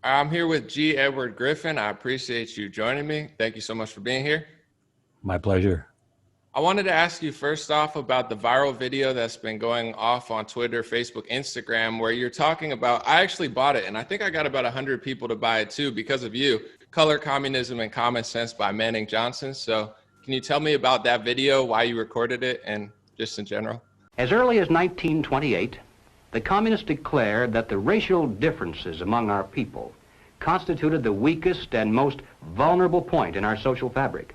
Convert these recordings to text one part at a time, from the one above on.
I'm here with G.Edward Griffin. I appreciate you joining me. Thank you so much for being here. My pleasure. I wanted to ask you first off about the viral video that's been going off on Twitter, Facebook, Instagram, where you're talking about, I actually bought it, and I think I got about 100 people to buy it too because of you, Color, Communism, and Common Sense by Manning Johnson. So can you tell me about that video, why you recorded it, and just in general? As early as 1928, the communists declared that the racial differences among our people constituted the weakest and most vulnerable point in our social fabric.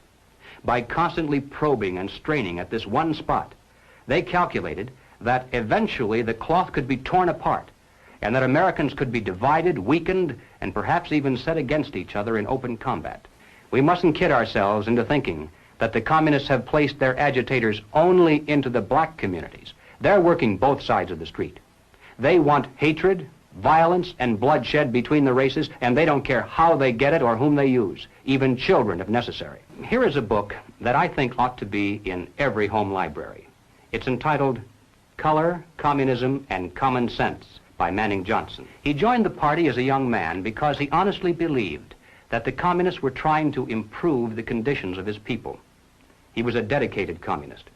By constantly probing and straining at this one spot, they calculated that eventually the cloth could be torn apart and that Americans could be divided, weakened, and perhaps even set against each other in open combat. We mustn't kid ourselves into thinking that the communists have placed their agitators only into the black communities. They're working both sides of the street. They want hatred, violence, and bloodshed between the races, and they don't care how they get it or whom they use, even children if necessary. Here is a book that I think ought to be in every home library. It's entitled Color, Communism, and Common Sense by Manning Johnson. He joined the party as a young man because he honestly believed that the communists were trying to improve the conditions of his people. He was a dedicated communist,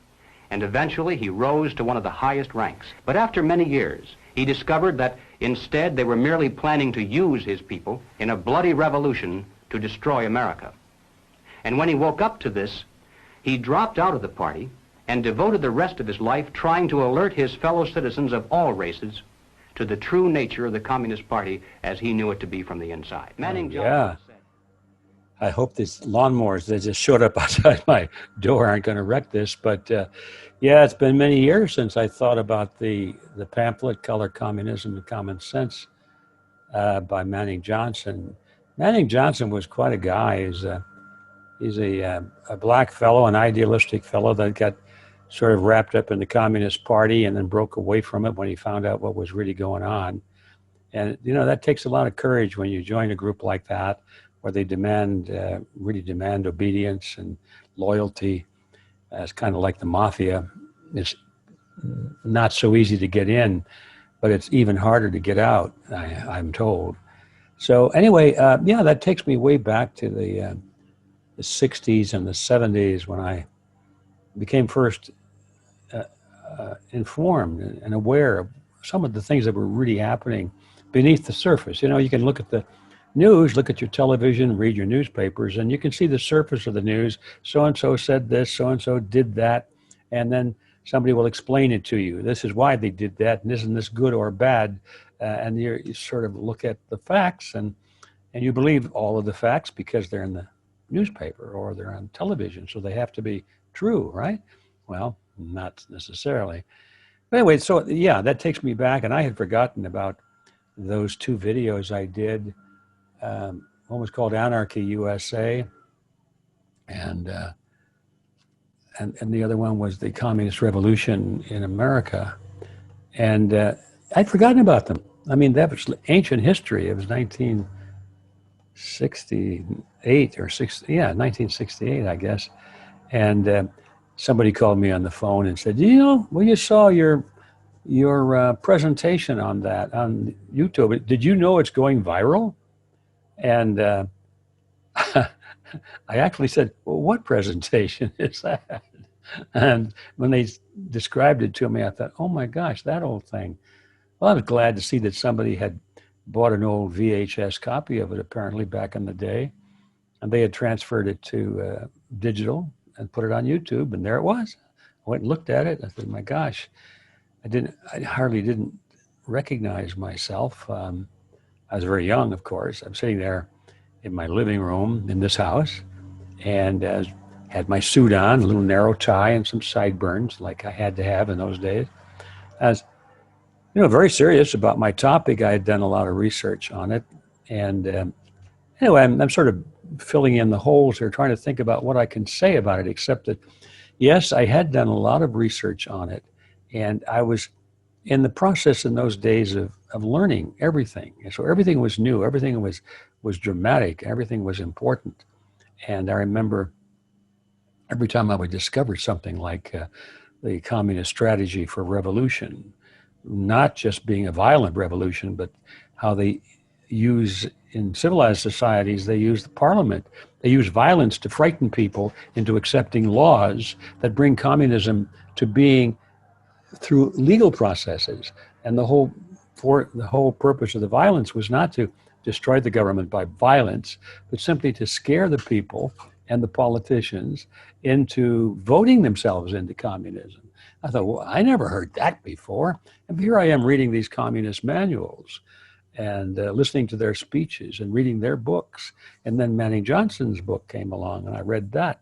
and eventually he rose to one of the highest ranks. But after many years, he discovered that instead they were merely planning to use his people in a bloody revolution to destroy America. And when he woke up to this, he dropped out of the party and devoted the rest of his life trying to alert his fellow citizens of all races to the true nature of the Communist Party as he knew it to be from the inside. Manning Johnson said, I hope these lawnmowers that just showed up outside my door aren't going to wreck this. But yeah, it's been many years since I thought about the pamphlet, Color, Communism, and Common Sense by Manning Johnson. Manning Johnson was quite a guy. He's a black fellow, an idealistic fellow that got sort of wrapped up in the Communist Party and then broke away from it when he found out what was really going on. And, you know, that takes a lot of courage when you join a group like that, where they really demand obedience and loyalty. It's kind of like the mafia. It's not so easy to get in, but it's even harder to get out, I'm told. So anyway, yeah, that takes me way back to the 60s and the 70s when I became first informed and aware of some of the things that were really happening beneath the surface. You know, you can look at the news, look at your television, read your newspapers, and you can see the surface of the news. So-and-so said this, so-and-so did that, and then somebody will explain it to you. This is why they did that, and isn't this good or bad? And you sort of look at the facts, and you believe all of the facts because they're in the newspaper or they're on television, so they have to be true, right? Well, not necessarily. But anyway, so yeah, that takes me back, and I had forgotten about those two videos I did. One was called Anarchy USA, and the other one was the Communist Revolution in America. And I'd forgotten about them. I mean, that was ancient history. It was 1968 or 1968, I guess. And somebody called me on the phone and said, you know, well, you saw your presentation on that on YouTube. Did you know it's going viral? And I actually said, well, what presentation is that? And when they described it to me, I thought, oh my gosh, that old thing. Well, I was glad to see that somebody had bought an old VHS copy of it, apparently back in the day. And they had transferred it to digital and put it on YouTube. And there it was. I went and looked at it. I said, my gosh, I hardly didn't recognize myself. I was very young, of course. I'm sitting there in my living room in this house and had my suit on, a little narrow tie and some sideburns like I had to have in those days. I was, you know, very serious about my topic. I had done a lot of research on it. And anyway, I'm sort of filling in the holes here, trying to think about what I can say about it, except that, yes, I had done a lot of research on it. And I was in the process in those days of learning everything. And so everything was new, everything was dramatic, everything was important. And I remember every time I would discover something like the communist strategy for revolution, not just being a violent revolution, but how they use in civilized societies, they use the parliament. They use violence to frighten people into accepting laws that bring communism to being through legal processes. And the whole purpose of the violence was not to destroy the government by violence, but simply to scare the people and the politicians into voting themselves into communism. I thought, well, I never heard that before. And here I am reading these communist manuals and listening to their speeches and reading their books. And then Manning Johnson's book came along and I read that.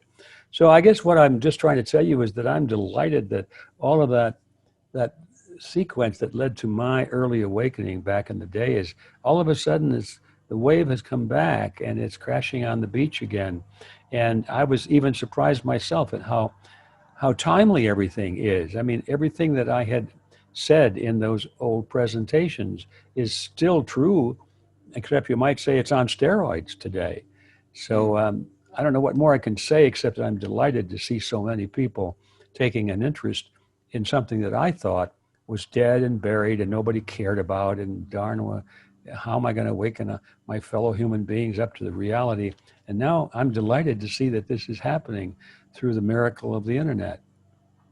So I guess what I'm just trying to tell you is that I'm delighted that all of that sequence that led to my early awakening back in the day is all of a sudden the wave has come back and it's crashing on the beach again. And I was even surprised myself at how timely everything is. I mean, everything that I had said in those old presentations is still true, except you might say it's on steroids today. So I don't know what more I can say, except that I'm delighted to see so many people taking an interest in something that I thought was dead and buried and nobody cared about, and darn, how am I going to awaken my fellow human beings up to the reality? And now I'm delighted to see that this is happening through the miracle of the internet.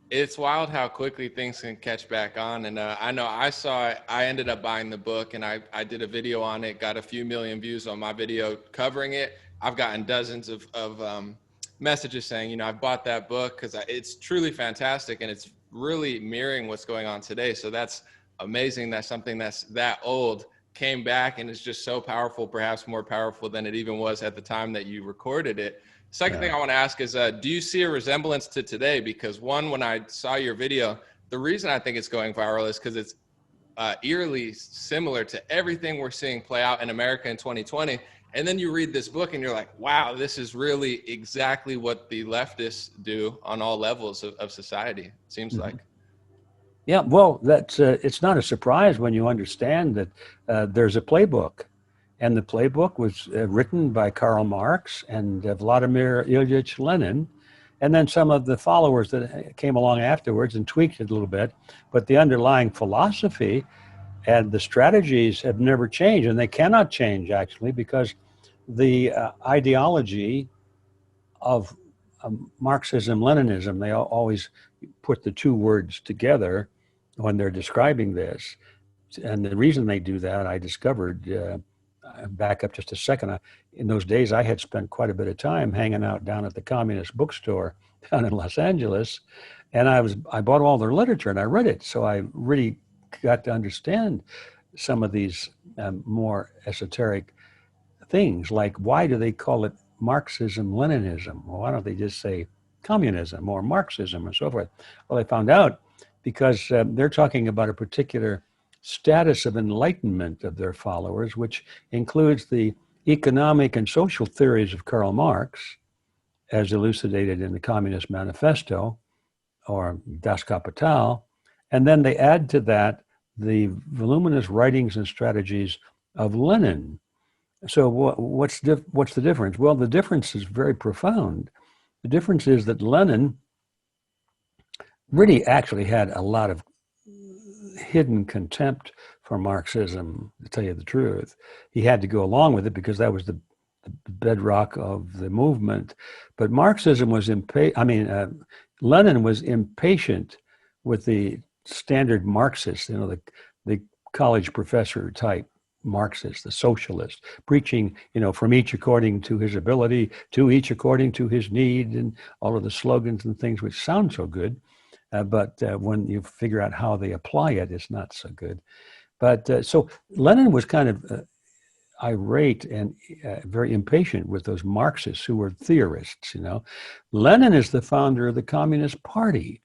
It's wild how quickly things can catch back on. And I know I saw it. I ended up buying the book and I did a video on it, got a few million views on my video covering it. I've gotten dozens of messages saying, you know, I bought that book because it's truly fantastic and it's really mirroring what's going on today. So that's amazing that something that's that old came back and is just so powerful, perhaps more powerful than it even was at the time that you recorded it. Second thing I want to ask is, do you see a resemblance to today? Because one, when I saw your video, the reason I think it's going viral is because it's eerily similar to everything we're seeing play out in America in 2020. And then you read this book and you're like, wow, this is really exactly what the leftists do on all levels of society, it seems like. Yeah, well, that's it's not a surprise when you understand that there's a playbook. And the playbook was written by Karl Marx and Vladimir Ilyich Lenin, and then some of the followers that came along afterwards and tweaked it a little bit. But the underlying philosophy and the strategies have never changed, and they cannot change, actually, because the ideology of Marxism-Leninism, they always put the two words together when they're describing this. And the reason they do that, I discovered, back up just a second. In those days, I had spent quite a bit of time hanging out down at the Communist Bookstore down in Los Angeles, and I bought all their literature and I read it. So I really got to understand some of these more esoteric things, like why do they call it Marxism-Leninism? Well, why don't they just say communism or Marxism and so forth? Well, I found out because they're talking about a particular status of enlightenment of their followers, which includes the economic and social theories of Karl Marx, as elucidated in the Communist Manifesto, or Das Kapital, and then they add to that the voluminous writings and strategies of Lenin. So what's the difference? Well, the difference is very profound. The difference is that Lenin really actually had a lot of hidden contempt for Marxism, to tell you the truth. He had to go along with it because that was the bedrock of the movement. But Marxism was Lenin was impatient with the standard Marxist, you know, the college professor type Marxist, the socialist, preaching, you know, from each according to his ability, to each according to his need, and all of the slogans and things which sound so good. But when you figure out how they apply it, it's not so good. But so Lenin was kind of irate and very impatient with those Marxists who were theorists, you know. Lenin is the founder of the Communist Party.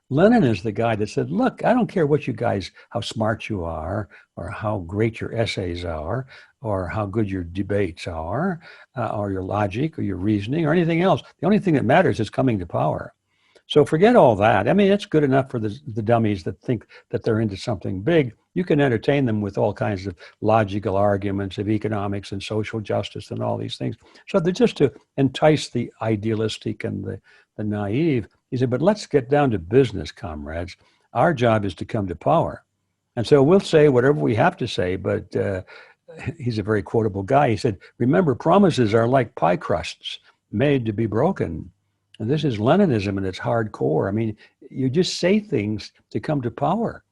Lenin is the guy that said, look, I don't care what you guys, how smart you are, or how great your essays are, or how good your debates are, or your logic, or your reasoning, or anything else. The only thing that matters is coming to power. So forget all that. I mean, it's good enough for the dummies that think that they're into something big. You can entertain them with all kinds of logical arguments of economics and social justice and all these things. So they're just to entice the idealistic and the naive. He said, but let's get down to business, comrades. Our job is to come to power. And so we'll say whatever we have to say, but he's a very quotable guy. He said, remember, promises are like pie crusts made to be broken. And this is Leninism in its hardcore. I mean, you just say things to come to power,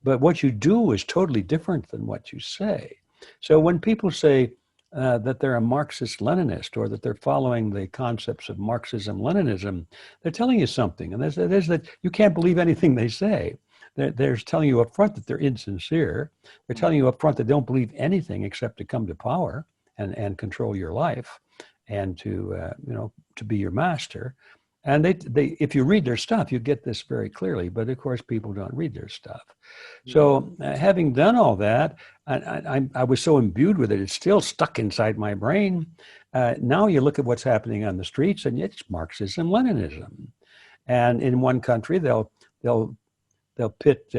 but what you do is totally different than what you say. So when people say that they're a Marxist-Leninist or that they're following the concepts of Marxism-Leninism, they're telling you something. And there's that you can't believe anything they say. They're telling you up front that they're insincere. They're telling you up front that they don't believe anything except to come to power and control your life and to be your master. And they if you read their stuff, you get this very clearly. But of course, people don't read their stuff. So having done all that, I was so imbued with it, it's still stuck inside my brain. Now you look at what's happening on the streets, and it's Marxism, Leninism. And in one country, they'll pit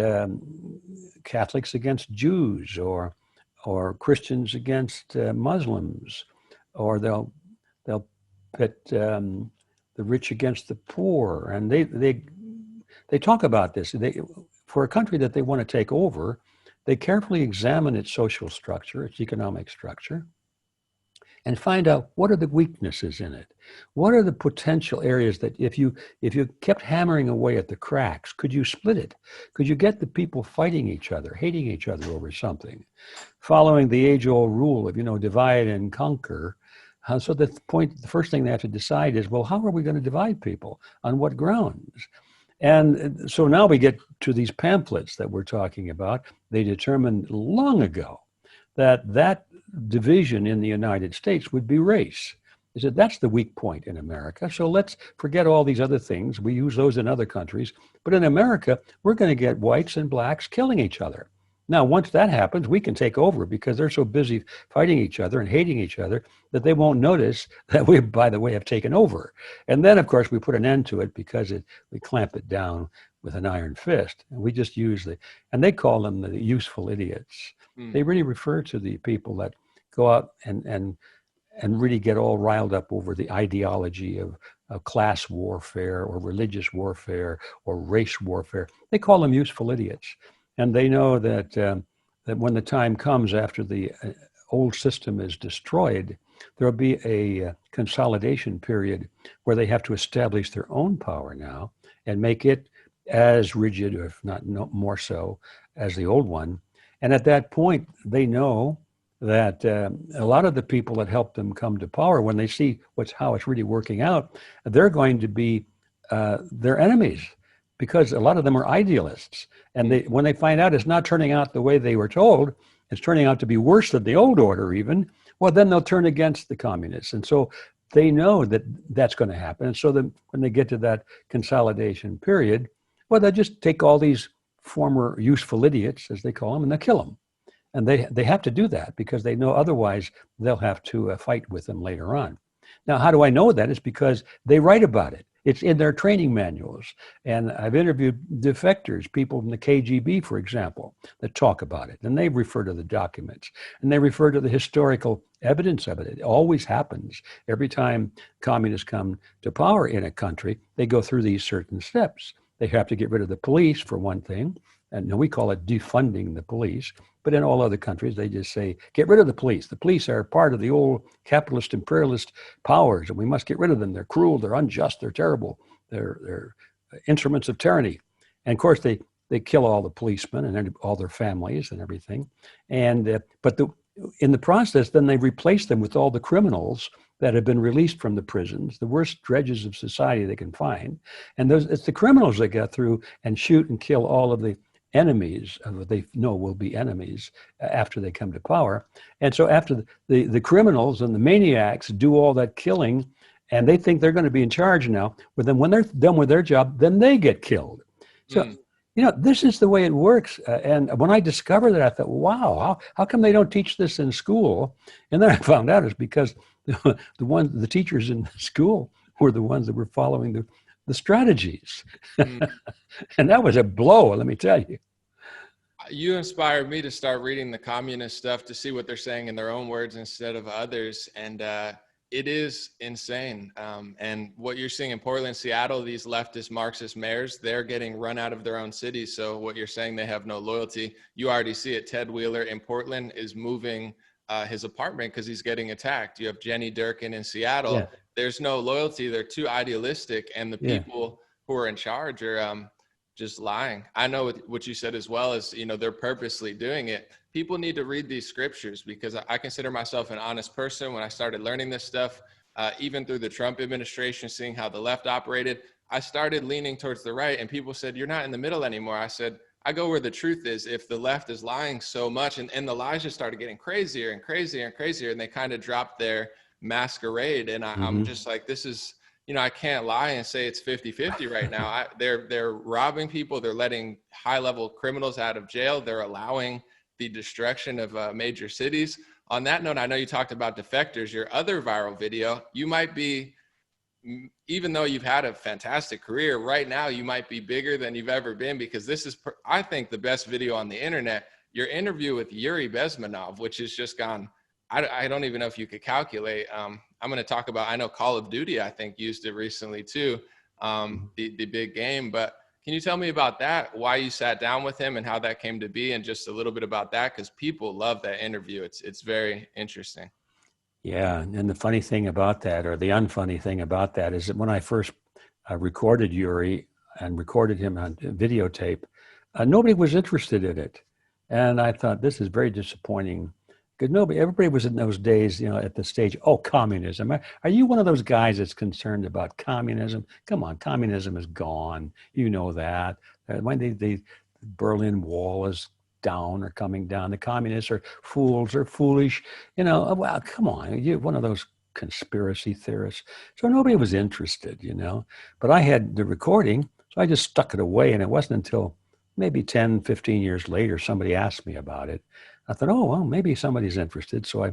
Catholics against Jews, or Christians against Muslims, or they'll pit the rich against the poor, and they talk about this. For a country that they want to take over, they carefully examine its social structure, its economic structure, and find out what are the weaknesses in it. What are the potential areas that if you kept hammering away at the cracks, could you split it? Could you get the people fighting each other, hating each other over something? Following the age-old rule of, divide and conquer. So the first thing they have to decide is, well, how are we going to divide people? On what grounds? And so now we get to these pamphlets that we're talking about. They determined long ago that division in the United States would be race. They said, that's the weak point in America. So let's forget all these other things. We use those in other countries. But in America, we're going to get whites and blacks killing each other. Now, once that happens, we can take over because they're so busy fighting each other and hating each other that they won't notice that we, by the way, have taken over. And then, of course, we put an end to it because we clamp it down with an iron fist. And we just use and they call them the useful idiots. They really refer to the people that go out and really get all riled up over the ideology of class warfare or religious warfare or race warfare. They call them useful idiots. And they know that when the time comes after the old system is destroyed, there'll be a consolidation period where they have to establish their own power now and make it as rigid, or if not more so, as the old one. And at that point, they know that a lot of the people that helped them come to power, when they see how it's really working out, they're going to be their enemies, because a lot of them are idealists. And when they find out it's not turning out the way they were told, it's turning out to be worse than the old order even, well, then they'll turn against the communists. And so they know that that's going to happen. And so then when they get to that consolidation period, well, they'll just take all these former useful idiots, as they call them, and they'll kill them. And they have to do that because they know otherwise they'll have to fight with them later on. Now, how do I know that? It's because they write about it. It's in their training manuals. And I've interviewed defectors, people from the KGB, for example, that talk about it. And they refer to the documents. And they refer to the historical evidence of it. It always happens. Every time communists come to power in a country, they go through these certain steps. They have to get rid of the police, for one thing. And we call it defunding the police. But in all other countries, they just say, get rid of the police. The police are part of the old capitalist imperialist powers, and we must get rid of them. They're cruel, they're unjust, they're terrible. They're instruments of tyranny. And of course, they kill all the policemen and all their families and everything. And in the process, then they replace them with all the criminals that have been released from the prisons, the worst dredges of society they can find. And it's the criminals that get through and shoot and kill all of the enemies of what they know will be enemies after they come to power. And so after the criminals and the maniacs do all that killing, and they think they're going to be in charge now, but then when they're done with their job, then they get killed. So, this is the way it works. And when I discovered that, I thought, wow, how come they don't teach this in school? And then I found out it's because the teachers in the school were the ones that were following the strategies. And that was a blow, let me tell you. You inspired me to start reading the communist stuff to see what they're saying in their own words instead of others. And it is insane. And what you're seeing in Portland, Seattle, these leftist Marxist mayors, they're getting run out of their own cities. So what you're saying, they have no loyalty. You already see it. Ted Wheeler in Portland is moving his apartment because he's getting attacked. You have Jenny Durkin in Seattle. Yeah. There's no loyalty. They're too idealistic, and the Yeah. people who are in charge are just lying. I know what you said as well as, they're purposely doing it. People need to read these scriptures because I consider myself an honest person. When I started learning this stuff, even through the Trump administration, seeing how the left operated, I started leaning towards the right, and people said, you're not in the middle anymore. I said, I go where the truth is. If the left is lying so much, and the lies just started getting crazier and crazier and crazier, and they kind of dropped their masquerade. And I'm just like, this is, I can't lie and say it's 50-50 right now. They're robbing people. They're letting high-level criminals out of jail. They're allowing the destruction of major cities. On that note, I know you talked about defectors. Your other viral video, you might be, even though you've had a fantastic career, right now you might be bigger than you've ever been, because this is, I think, the best video on the internet. Your interview with Yuri Bezmenov, which has just gone, I don't even know if you could calculate. I'm going to talk about, I know Call of Duty, I think, used it recently too, the big game. But can you tell me about that, why you sat down with him and how that came to be, and just a little bit about that? Because people love that interview. It's very interesting. Yeah, and the funny thing about that, or the unfunny thing about that, is that when I first recorded Yuri and recorded him on videotape, nobody was interested in it. And I thought, this is very disappointing. Because everybody was in those days, at the stage, oh, communism. Are you one of those guys that's concerned about communism? Come on, communism is gone. You know that. When the Berlin Wall is down or coming down, the communists are fools or foolish. Well, come on, you're one of those conspiracy theorists. So nobody was interested, But I had the recording, so I just stuck it away. And it wasn't until maybe 10, 15 years later, somebody asked me about it. I thought, oh, well, maybe somebody's interested. So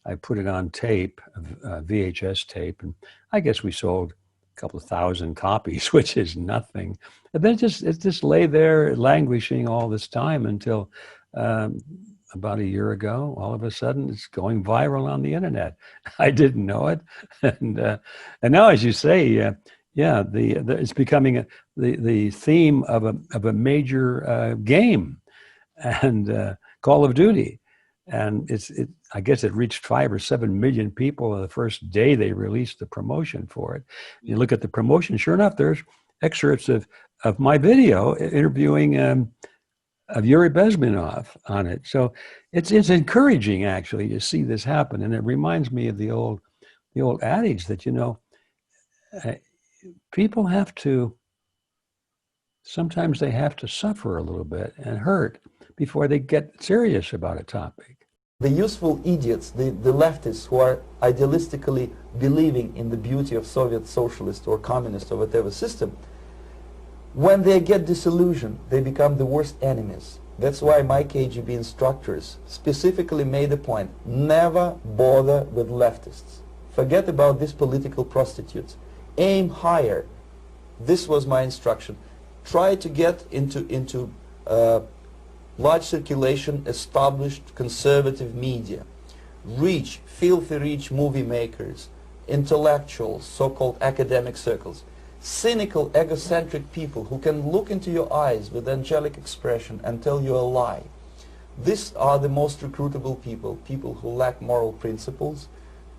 I put it on tape, VHS tape, and I guess we sold a couple of thousand copies, which is nothing. And then it just lay there languishing all this time until about a year ago, all of a sudden it's going viral on the internet. I didn't know it. And now, as you say, it's becoming the theme of a major game. And Call of Duty, and I guess it reached 5 or 7 million people on the first day they released the promotion for it. You look at the promotion, sure enough, there's excerpts of my video interviewing of Yuri Bezmenov on it. So it's encouraging actually to see this happen, and it reminds me of the old adage that people have to. Sometimes they have to suffer a little bit and hurt before they get serious about a topic. The useful idiots, the leftists who are idealistically believing in the beauty of Soviet socialist or communist or whatever system, when they get disillusioned, they become the worst enemies. That's why my KGB instructors specifically made a point, never bother with leftists. Forget about these political prostitutes. Aim higher. This was my instruction. Try to get into large circulation, established conservative media. Reach, filthy rich movie makers, intellectuals, so-called academic circles. Cynical, egocentric people who can look into your eyes with angelic expression and tell you a lie. These are the most recruitable people who lack moral principles,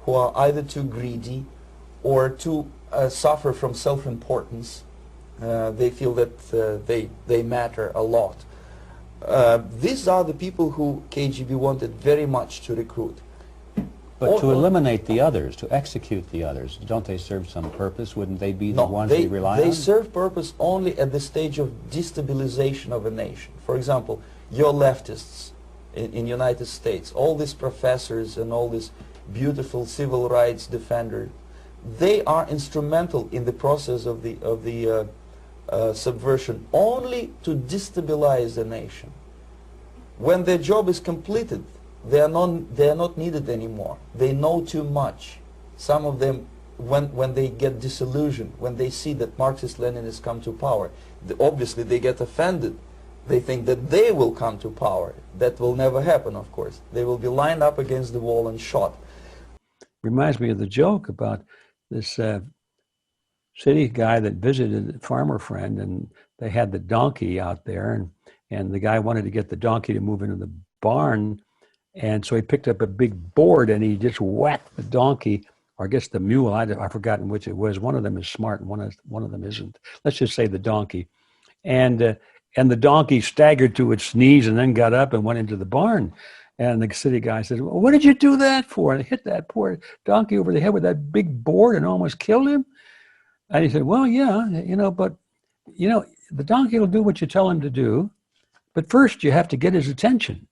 who are either too greedy or too suffer from self-importance. They feel that they matter a lot. These are the people who KGB wanted very much to recruit. But to eliminate the others, to execute the others, don't they serve some purpose? Wouldn't they be the ones we rely on? They serve purpose only at the stage of destabilization of a nation. For example, your leftists in United States, all these professors and all these beautiful civil rights defenders, they are instrumental in the process of the subversion only to destabilize the nation. When their job is completed, they are not needed anymore. They know too much. Some of them, when they get disillusioned, when they see that Marxist-Leninists come to power, obviously they get offended. They think that they will come to power. That will never happen, of course. They will be lined up against the wall and shot. Reminds me of the joke about this city guy that visited a farmer friend, and they had the donkey out there, and the guy wanted to get the donkey to move into the barn, And so he picked up a big board and he just whacked the donkey, or I guess the mule. I've forgotten which it was. One of them is smart and one of them isn't. Let's just say the donkey. And the donkey staggered to its knees and then got up and went into the barn. And the city guy said, well, what did you do that for? And hit that poor donkey over the head with that big board and almost killed him. And he said, well, yeah, but, the donkey will do what you tell him to do. But first you have to get his attention.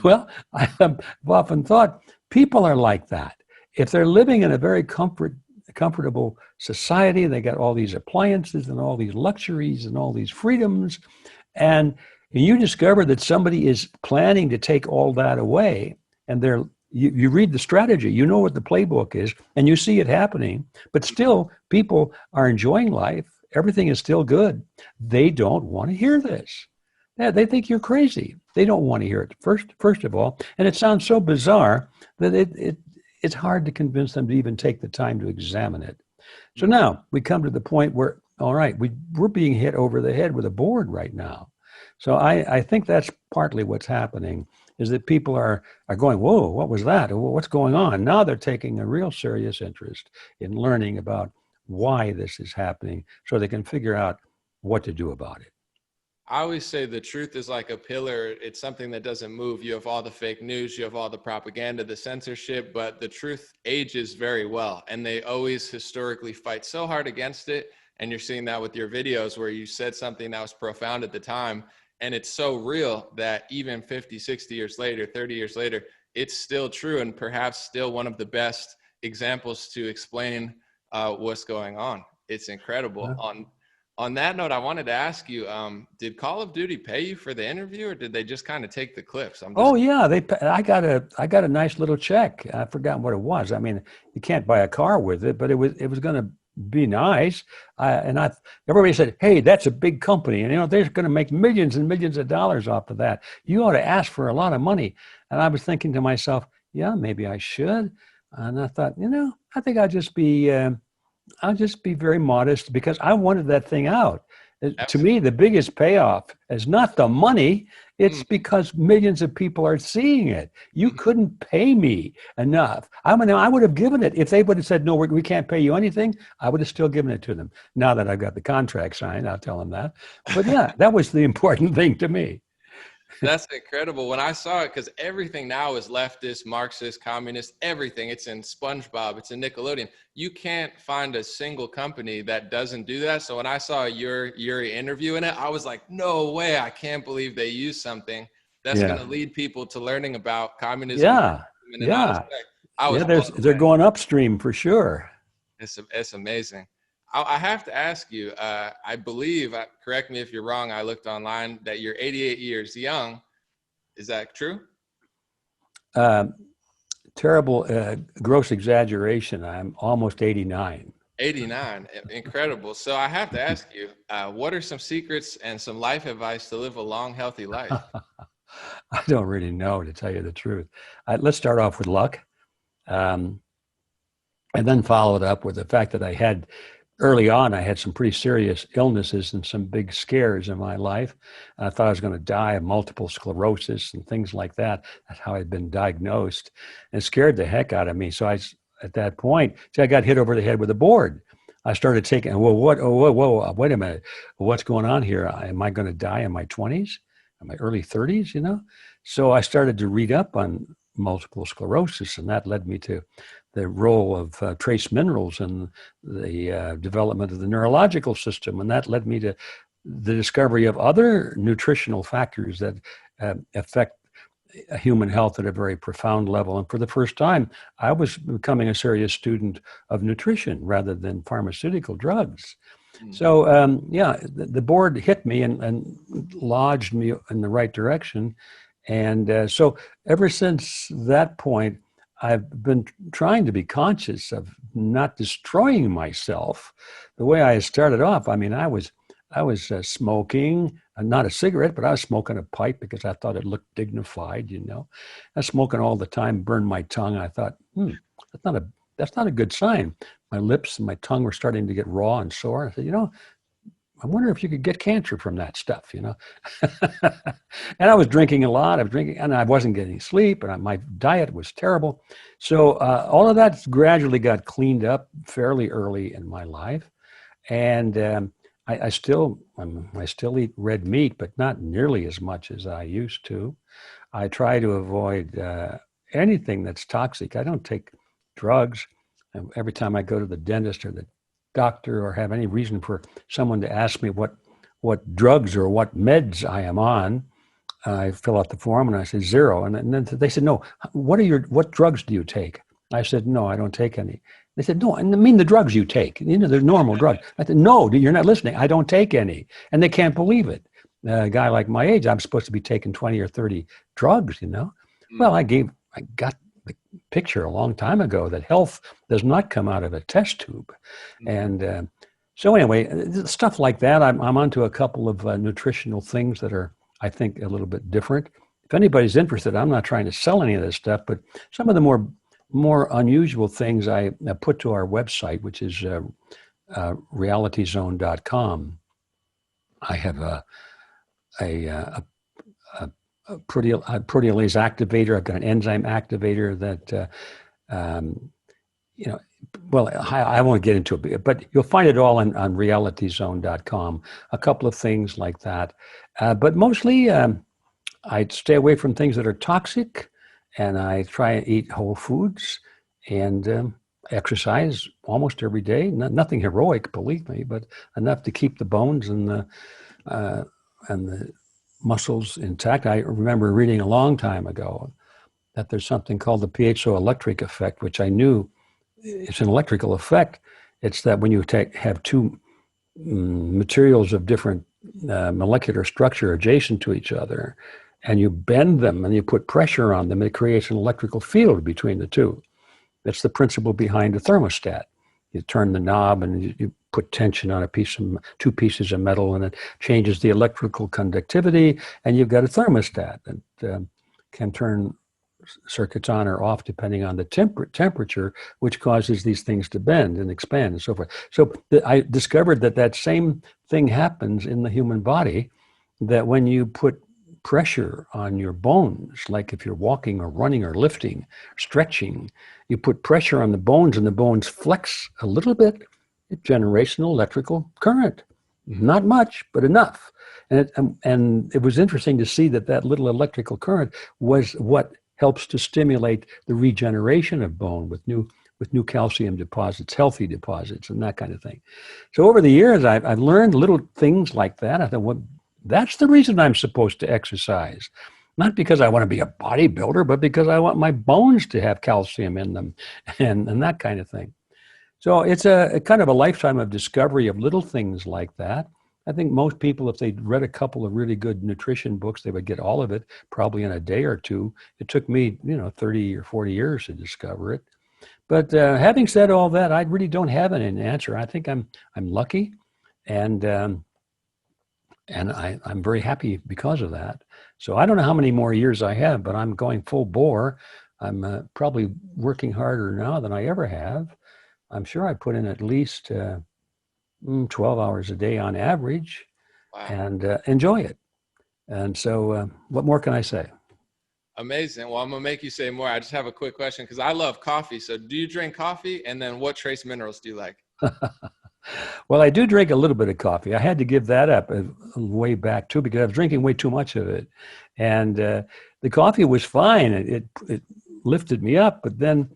Well, I've often thought people are like that. If they're living in a very comfortable society, they got all these appliances and all these luxuries and all these freedoms, and you discover that somebody is planning to take all that away, and you read the strategy, you know what the playbook is, and you see it happening, but still people are enjoying life. Everything is still good. They don't want to hear this. Yeah, they think you're crazy. They don't want to hear it, first of all. And it sounds so bizarre that it's hard to convince them to even take the time to examine it. So now we come to the point where, all right, we're being hit over the head with a board right now. So I think that's partly what's happening, is that people are going, whoa, what was that? What's going on? Now they're taking a real serious interest in learning about why this is happening so they can figure out what to do about it. I always say the truth is like a pillar. It's something that doesn't move. You have all the fake news, you have all the propaganda, the censorship, but the truth ages very well. And they always historically fight so hard against it. And you're seeing that with your videos where you said something that was profound at the time. And it's so real that even 50, 60 years later, 30 years later, it's still true and perhaps still one of the best examples to explain what's going on. It's incredible. Yeah. On that note, I wanted to ask you, did Call of Duty pay you for the interview, or did they just kind of take the clips? Yeah, I got a nice little check. I've forgotten what it was. I mean, you can't buy a car with it, but it was going to be nice. Everybody said, hey, that's a big company, and they're going to make millions and millions of dollars off of that. You ought to ask for a lot of money. And I was thinking to myself, yeah, maybe I should. And I thought, I think I'll just be very modest, because I wanted that thing out. Absolutely. To me, the biggest payoff is not the money. It's because millions of people are seeing it. You couldn't pay me enough. I would have given it. If they would have said, no, we can't pay you anything, I would have still given it to them. Now that I've got the contract signed, I'll tell them that. But yeah, that was the important thing to me. That's incredible. When I saw it, because everything now is leftist, Marxist, communist, everything. It's in SpongeBob, it's in Nickelodeon. You can't find a single company that doesn't do that. So when I saw your Yuri interview in it, I was like, no way, I can't believe they use something that's going to lead people to learning about communism. Yeah. They're going upstream for sure. It's amazing. I have to ask you, I believe, correct me if you're wrong, I looked online, that you're 88 years young. Is that true? Terrible, gross exaggeration. I'm almost 89. 89, incredible. So I have to ask you, what are some secrets and some life advice to live a long, healthy life? I don't really know, to tell you the truth. Let's start off with luck, and then follow it up with the fact that early on, I had some pretty serious illnesses and some big scares in my life. I thought I was going to die of multiple sclerosis and things like that. That's how I'd been diagnosed, and it scared the heck out of me. So at that point, I got hit over the head with a board. I started taking, wait a minute. What's going on here? Am I going to die in my 20s? In my early 30s, So I started to read up on multiple sclerosis, and that led me to the role of trace minerals in the development of the neurological system. And that led me to the discovery of other nutritional factors that affect human health at a very profound level. And for the first time, I was becoming a serious student of nutrition rather than pharmaceutical drugs. So, the board hit me and lodged me in the right direction. And so ever since that point, I've been trying to be conscious of not destroying myself. The way I started off, I was smoking, not a cigarette, but I was smoking a pipe because I thought it looked dignified, I was smoking all the time, burned my tongue. I thought, that's not a good sign. My lips and my tongue were starting to get raw and sore. I said, I wonder if you could get cancer from that stuff, you know. And I was drinking a lot. I was drinking, and I wasn't getting sleep, and my diet was terrible. So all of that gradually got cleaned up fairly early in my life, and I still eat red meat, but not nearly as much as I used to. I try to avoid anything that's toxic. I don't take drugs. Every time I go to the dentist or the doctor or have any reason for someone to ask me what drugs or what meds I am on, I fill out the form and I say 0. And then they said, no, what drugs do you take? I said, no, I don't take any. They said, no, I mean the drugs you take. You know, they're normal drugs. I said, no, you're not listening. I don't take any. And they can't believe it. A guy like my age, I'm supposed to be taking 20 or 30 drugs, you know. Well, I got the picture a long time ago that health does not come out of a test tube. And so anyway, stuff like that. I'm onto a couple of nutritional things that are, I think, a little bit different. If anybody's interested, I'm not trying to sell any of this stuff, but some of the more unusual things I put to our website, which is realityzone.com. I have a proteolase activator. I've got an enzyme activator that, you know, well, I won't get into it, but you'll find it all on realityzone.com. A couple of things like that. But mostly I'd stay away from things that are toxic, and I try and eat whole foods and exercise almost every day. Nothing heroic, believe me, but enough to keep the bones and the muscles intact. I remember reading a long time ago that there's something called the piezoelectric effect, which I knew it's an electrical effect. It's that when you have two materials of different molecular structure adjacent to each other, and you bend them and you put pressure on them, it creates an electrical field between the two. That's the principle behind a thermostat. You turn the knob and you put tension on two pieces of metal, and it changes the electrical conductivity, and you've got a thermostat that can turn circuits on or off depending on the temperature, which causes these things to bend and expand and so forth. So I discovered that same thing happens in the human body, that when you put pressure on your bones, like if you're walking or running or lifting, stretching, you put pressure on the bones and the bones flex a little bit, it generates an electrical current. Not much, but enough. And it was interesting to see that little electrical current was what helps to stimulate the regeneration of bone with new calcium deposits, healthy deposits, and that kind of thing. So over the years, I've learned little things like that. I thought, well, that's the reason I'm supposed to exercise. Not because I want to be a bodybuilder, but because I want my bones to have calcium in them and that kind of thing. So it's a kind of a lifetime of discovery of little things like that. I think most people, if they'd read a couple of really good nutrition books, they would get all of it probably in a day or two. It took me, 30 or 40 years to discover it. But having said all that, I really don't have an answer. I think I'm lucky, and I'm very happy because of that. So I don't know how many more years I have, but I'm going full bore. I'm probably working harder now than I ever have. I'm sure I put in at least 12 hours a day on average. Wow. And enjoy it. And so what more can I say? Amazing. Well, I'm going to make you say more. I just have a quick question because I love coffee. So do you drink coffee? And then what trace minerals do you like? Well, I do drink a little bit of coffee. I had to give that up way back too, because I was drinking way too much of it. And the coffee was fine. It lifted me up, but then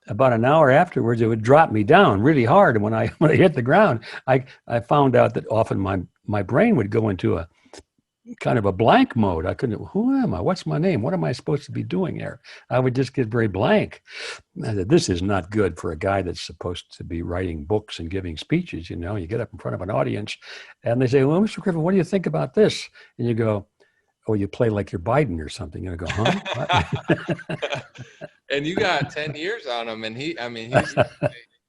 about an hour afterwards, it would drop me down really hard. And when I hit the ground, I found out that often my brain would go into a kind of a blank mode. I couldn't, who am I? What's my name? What am I supposed to be doing here? I would just get very blank. I said, this is not good for a guy that's supposed to be writing books and giving speeches. You get up in front of an audience and they say, well, Mr. Griffin, what do you think about this? And you go, oh, you play like you're Biden or something. And I go, huh? And you got 10 years on him, and he's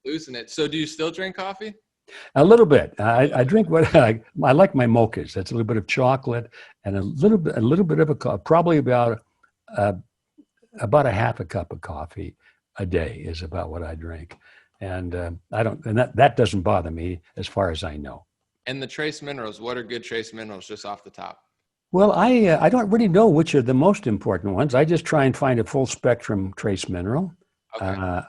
losing it. So do you still drink coffee? A little bit. I drink what I like my mochas. That's a little bit of chocolate and a little bit of probably about a half a cup of coffee a day is about what I drink. And that doesn't bother me as far as I know. And the trace minerals, what are good trace minerals just off the top? Well, I don't really know which are the most important ones. I just try and find a full spectrum trace mineral. Okay.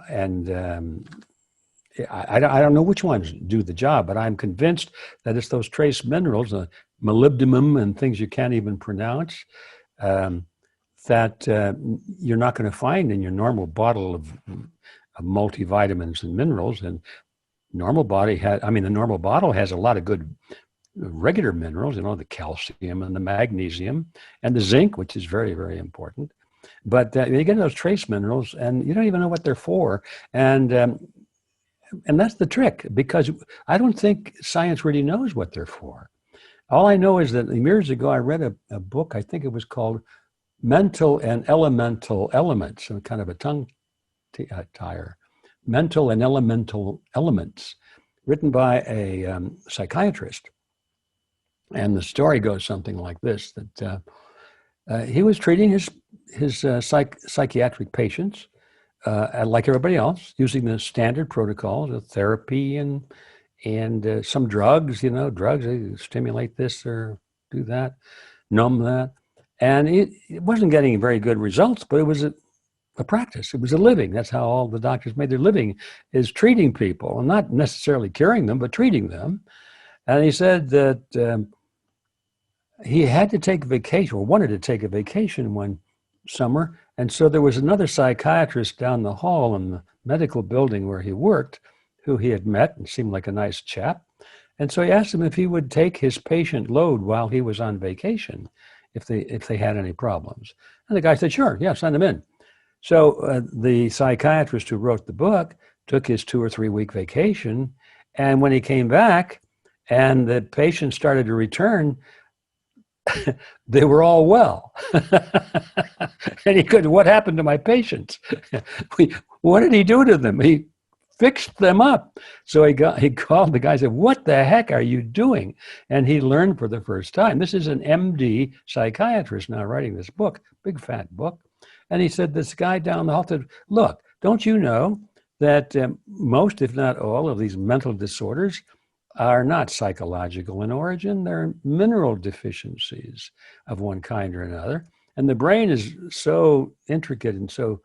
I don't know which ones do the job, but I'm convinced that it's those trace minerals, molybdenum and things you can't even pronounce, that you're not going to find in your normal bottle of multivitamins and minerals. And the normal bottle has a lot of good regular minerals, the calcium and the magnesium and the zinc, which is very, very important. But you get those trace minerals and you don't even know what they're for. And that's the trick, because I don't think science really knows what they're for. All I know is that years ago, I read a book, I think it was called Mental and Elemental Elements, so kind of a tongue tire. Mental and Elemental Elements, written by a psychiatrist. And the story goes something like this, that he was treating his psychiatric patients like everybody else, using the standard protocols of therapy and some drugs, drugs, they stimulate this or do that, numb that. And it wasn't getting very good results, but it was a practice. It was a living. That's how all the doctors made their living, is treating people, and not necessarily curing them, but treating them. And he said that he had to take a vacation, or wanted to take a vacation one summer. And so there was another psychiatrist down the hall in the medical building where he worked, who he had met and seemed like a nice chap. And so he asked him if he would take his patient load while he was on vacation, if they had any problems. And the guy said, sure, yeah, send them in. So the psychiatrist who wrote the book took his 2 or 3 week vacation. And when he came back and the patients started to return, they were all well. And he could, what happened to my patients? What did he do to them? He fixed them up. So he called the guy and said, what the heck are you doing? And he learned for the first time. This is an MD psychiatrist now writing this book, big fat book. And he said, this guy down the hall said, look, don't you know that most, if not all, of these mental disorders are not psychological in origin? They're mineral deficiencies of one kind or another. And the brain is so intricate and so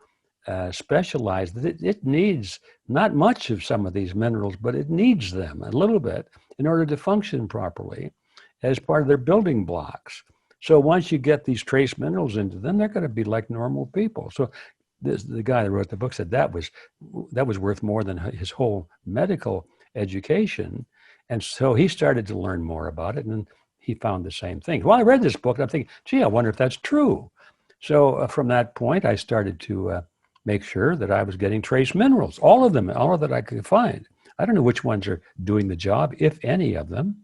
specialized that it needs not much of some of these minerals, but it needs them a little bit in order to function properly as part of their building blocks. So once you get these trace minerals into them, they're going to be like normal people. So the guy that wrote the book said that was worth more than his whole medical education. And so he started to learn more about it, and he found the same thing. Well, I read this book, and I'm thinking, gee, I wonder if that's true. So from that point, I started to make sure that I was getting trace minerals, all of them, all that I could find. I don't know which ones are doing the job, if any of them.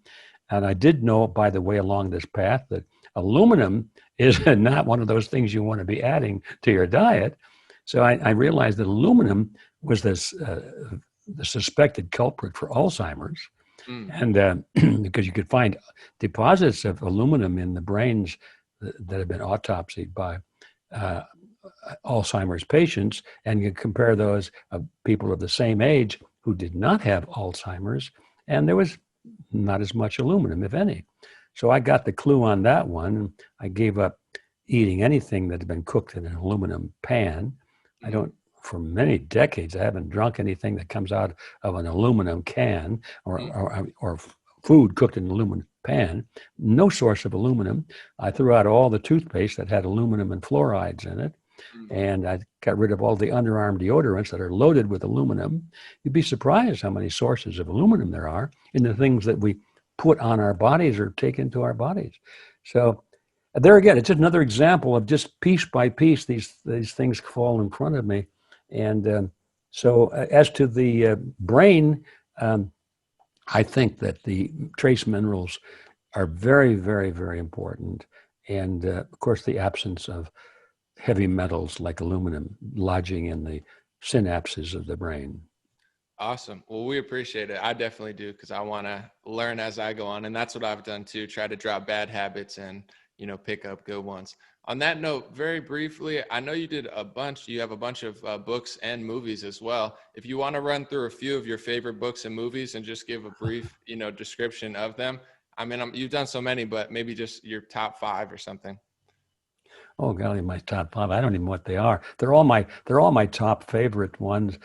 And I did know, by the way, along this path, that aluminum is not one of those things you want to be adding to your diet. So I realized that aluminum was the suspected culprit for Alzheimer's. And because you could find deposits of aluminum in the brains that have been autopsied by Alzheimer's patients, and you compare those of people of the same age who did not have Alzheimer's, and there was not as much aluminum, if any. So I got the clue on that one, and I gave up eating anything that had been cooked in an aluminum pan. For many decades, I haven't drunk anything that comes out of an aluminum can or food cooked in an aluminum pan. No source of aluminum. I threw out all the toothpaste that had aluminum and fluorides in it. And I got rid of all the underarm deodorants that are loaded with aluminum. You'd be surprised how many sources of aluminum there are in the things that we put on our bodies or take into our bodies. So there again, it's another example of just piece by piece, these things fall in front of me. And so as to the brain, I think that the trace minerals are very, very, very important. And of course, the absence of heavy metals like aluminum lodging in the synapses of the brain. Awesome. Well, we appreciate it. I definitely do, because I want to learn as I go on. And that's what I've done too, try to drop bad habits and pick up good ones. On that note, very briefly, I know you have a bunch of books and movies as well. If you want to run through a few of your favorite books and movies and just give a brief, description of them. I mean, you've done so many, but maybe just your top 5 or something. Oh golly, my top 5. I don't even know what they are. They're all my top favorite ones.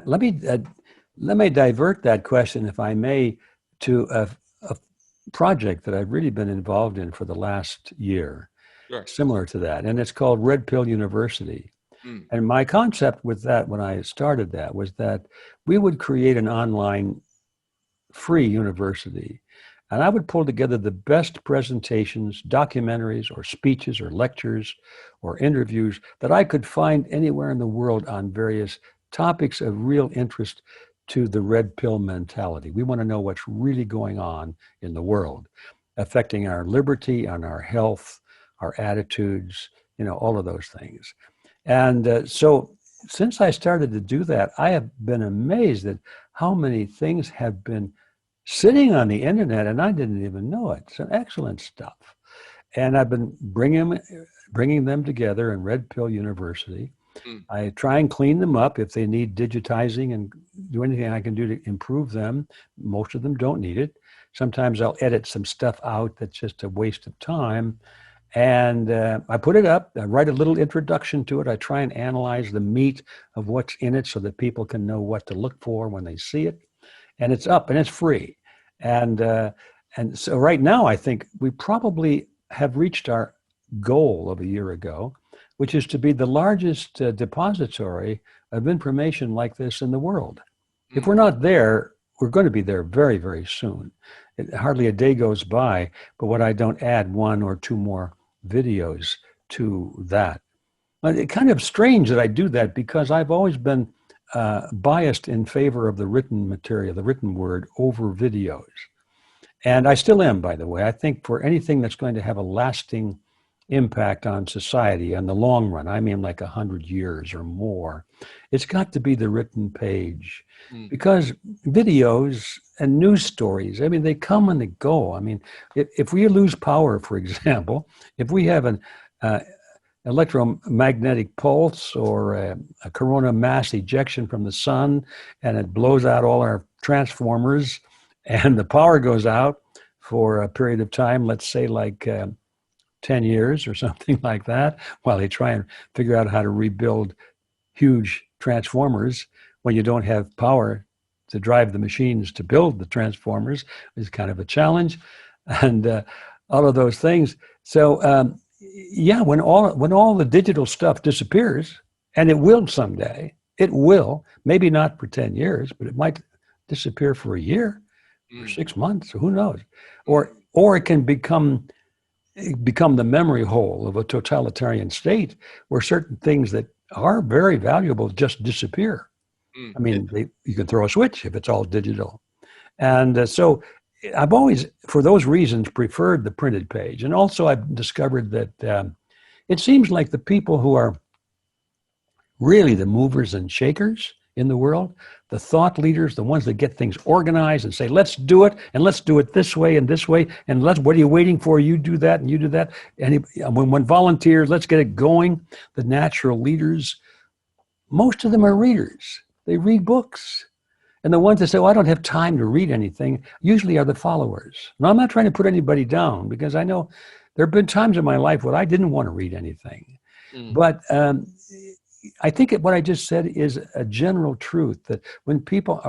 Let me divert that question, if I may, to a project that I've really been involved in for the last year. Sure. Similar to that, and it's called Red Pill University. And my concept with that, when I started that, was that we would create an online free university, and I would pull together the best presentations, documentaries, or speeches, or lectures, or interviews that I could find anywhere in the world on various topics of real interest to the red pill mentality. We want to know what's really going on in the world, affecting our liberty and our health, our attitudes, all of those things. And so since I started to do that, I have been amazed at how many things have been sitting on the internet and I didn't even know it. It's excellent stuff. And I've been bringing them together in Red Pill University. I try and clean them up if they need digitizing and do anything I can do to improve them. Most of them don't need it. Sometimes I'll edit some stuff out that's just a waste of time. And I put it up, I write a little introduction to it. I try and analyze the meat of what's in it so that people can know what to look for when they see it. And it's up and it's free. And so right now, I think we probably have reached our goal of a year ago, which is to be the largest depository of information like this in the world. If we're not there, we're going to be there very, very soon. Hardly a day goes by, but when I don't add 1 or 2 more videos to that. It's kind of strange that I do that because I've always been biased in favor of the written material, the written word, over videos. And I still am, by the way. I think for anything that's going to have a lasting impact on society in the long run, I mean like 100 years or more, it's got to be the written page. Because videos and news stories, I mean, they come and they go. I mean, if we lose power, for example, if we have an electromagnetic pulse or a corona mass ejection from the sun and it blows out all our transformers and the power goes out for a period of time, let's say like 10 years or something like that, while they try and figure out how to rebuild huge transformers when you don't have power to drive the machines to build the transformers, is kind of a challenge, and all of those things. So yeah, when all the digital stuff disappears, and it will someday, it will, maybe not for 10 years, but it might disappear for a year or 6 months, who knows? Or it can become the memory hole of a totalitarian state where certain things that are very valuable just disappear. I mean, you can throw a switch if it's all digital. And so I've always, for those reasons, preferred the printed page. And also I've discovered that it seems like the people who are really the movers and shakers in the world, the thought leaders, the ones that get things organized and say, let's do it, and let's do it this way, and what are you waiting for? You do that, and you do that. And when volunteers, let's get it going. The natural leaders, most of them are readers. They read books. And the ones that say, well, I don't have time to read anything, usually are the followers. Now, I'm not trying to put anybody down, because I know there have been times in my life when I didn't want to read anything. But I think what I just said is a general truth, that when people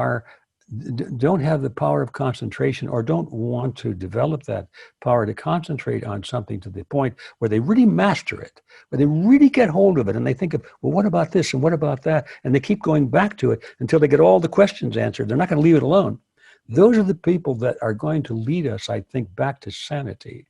don't have the power of concentration or don't want to develop that power to concentrate on something to the point where they really master it, where they really get hold of it and they think of, well, what about this and what about that? And they keep going back to it until they get all the questions answered. They're not going to leave it alone. Those are the people that are going to lead us, I think, back to sanity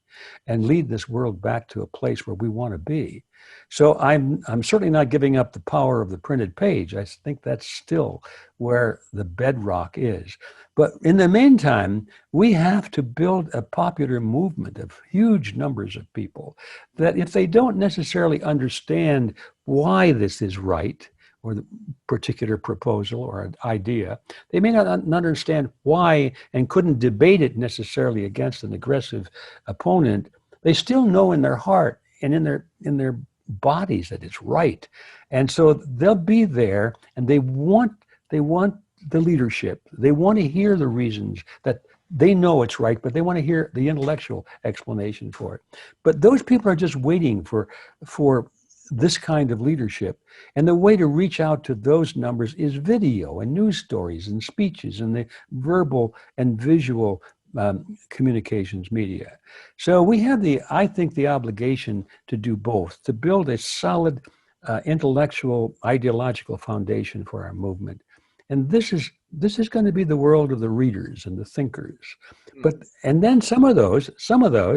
and lead this world back to a place where we want to be. So I'm certainly not giving up the power of the printed page. I think that's still where the bedrock is. But in the meantime, we have to build a popular movement of huge numbers of people that if they don't necessarily understand why this is right, or the particular proposal or an idea, they may not understand why and couldn't debate it necessarily against an aggressive opponent. they still know in their heart and in their bodies that it's right. And so they'll be there, and they want the leadership. They want to hear the reasons that they know it's right, but they want to hear the intellectual explanation for it. But those people are just waiting for this kind of leadership. And the way to reach out to those numbers is video and news stories and speeches and the verbal and visual communications media. So we have I think the obligation to do both, to build a solid intellectual, ideological foundation for our movement. And this is going to be the world of the readers and the thinkers. And then some of those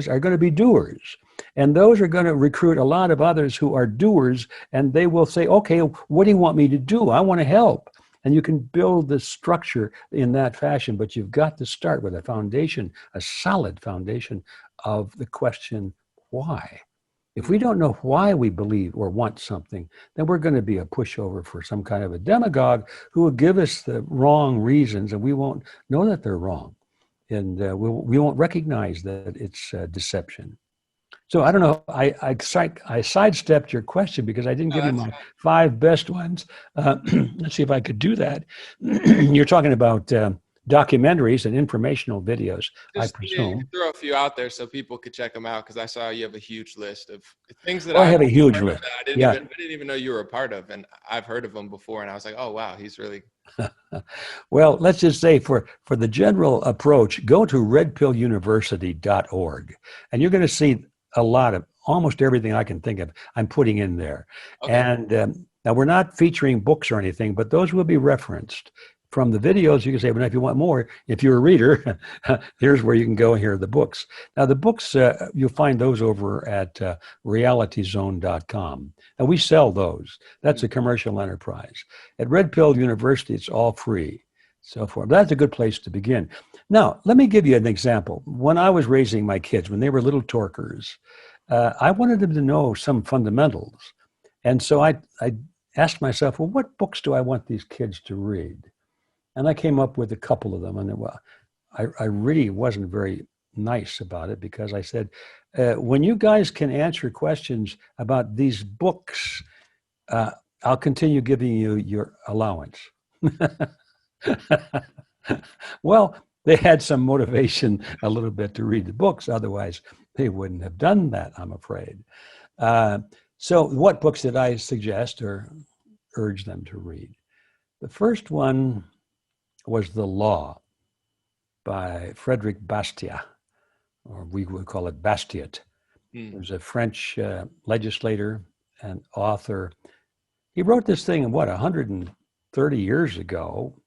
are going to be doers. And those are going to recruit a lot of others who are doers, and they will say, okay, what do you want me to do? I want to help. And you can build the structure in that fashion, but you've got to start with a foundation, a solid foundation of the question, why? If we don't know why we believe or want something, then we're going to be a pushover for some kind of a demagogue who will give us the wrong reasons, and we won't know that they're wrong. And we won't recognize that it's deception. So I don't know, I sidestepped your question because I didn't give you my 5 best ones. Let's see if I could do that. You're talking about documentaries and informational videos, I presume. Yeah, throw a few out there so people could check them out, because I saw you have a huge list of things that I have a huge list. I didn't even know you were a part of, and I've heard of them before, and I was like, oh wow, he's really. Well, let's just say for the general approach, go to redpilluniversity.org, and you're going to see a lot of almost everything I can think of I'm putting in there. Okay. And now we're not featuring books or anything, but those will be referenced. From the videos, you can say, well, if you want more, if you're a reader, here's where you can go and hear the books. Now, the books, you'll find those over at realityzone.com. And we sell those. That's a commercial enterprise. At Red Pill University, it's all free. So forth. That's a good place to begin. Now, let me give you an example. When I was raising my kids, when they were little torkers, I wanted them to know some fundamentals. And so I asked myself, well, what books do I want these kids to read? And I came up with a couple of them. And I really wasn't very nice about it, because I said, when you guys can answer questions about these books, I'll continue giving you your allowance. Well, they had some motivation a little bit to read the books. Otherwise, they wouldn't have done that, I'm afraid. So what books did I suggest or urge them to read? The first one was The Law by Frédéric Bastiat, or we would call it Bastiat. He was a French legislator and author. He wrote this thing, 130 years ago,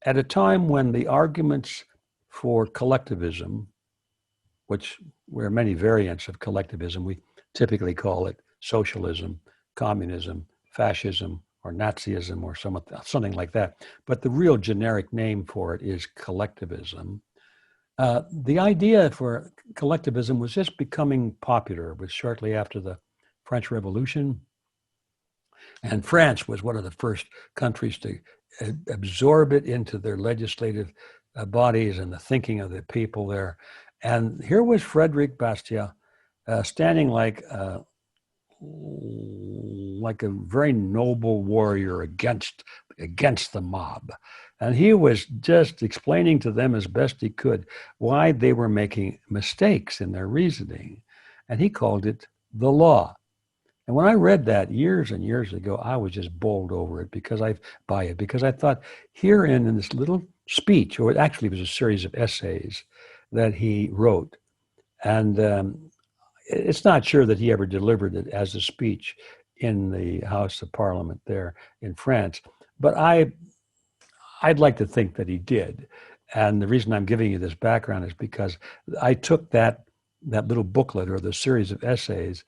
at a time when the arguments for collectivism, which were many variants of collectivism, we typically call it socialism, communism, fascism, or Nazism, or something like that. But the real generic name for it is collectivism. The idea for collectivism was just becoming popular. It was shortly after the French Revolution. And France was one of the first countries to absorb it into their legislative bodies and the thinking of the people there. And here was Frédéric Bastiat standing like a very noble warrior against the mob. And he was just explaining to them as best he could why they were making mistakes in their reasoning. And he called it the law. And when I read that years and years ago, I was just bowled over it because I thought herein in this little speech, or actually it was a series of essays that he wrote. And it's not sure that he ever delivered it as a speech in the House of Parliament there in France, but I'd like to think that he did. And the reason I'm giving you this background is because I took that little booklet or the series of essays,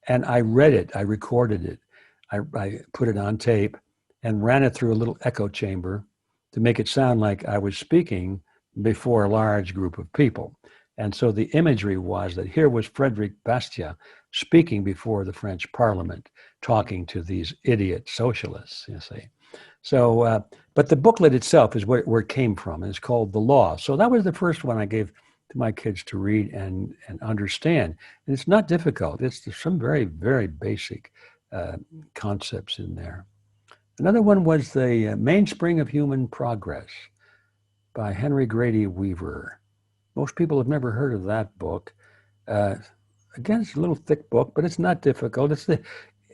and I read it, I recorded it, I put it on tape and ran it through a little echo chamber to make it sound like I was speaking before a large group of people. And so the imagery was that here was Frédéric Bastiat speaking before the French Parliament, talking to these idiot socialists, you see. So, but the booklet itself is where it came from, and it's called The Law. So that was the first one I gave to my kids to read and understand. And it's not difficult. There's some very, very basic concepts in there. Another one was The Mainspring of Human Progress by Henry Grady Weaver. Most people have never heard of that book. Again, it's a little thick book, but it's not difficult.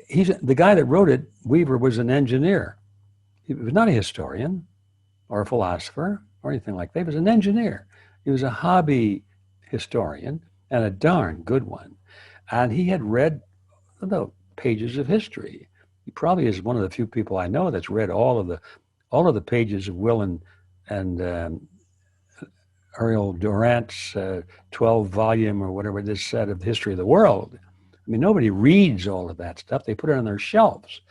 He's the guy that wrote it. Weaver was an engineer. He was not a historian or a philosopher or anything like that. He was an engineer. He was a hobby historian and a darn good one. And he had read the pages of history. He probably is one of the few people I know that's read all of the pages of Will and Ariel Durant's 12-volume or whatever this set of History of the World. I mean, nobody reads all of that stuff. They put it on their shelves.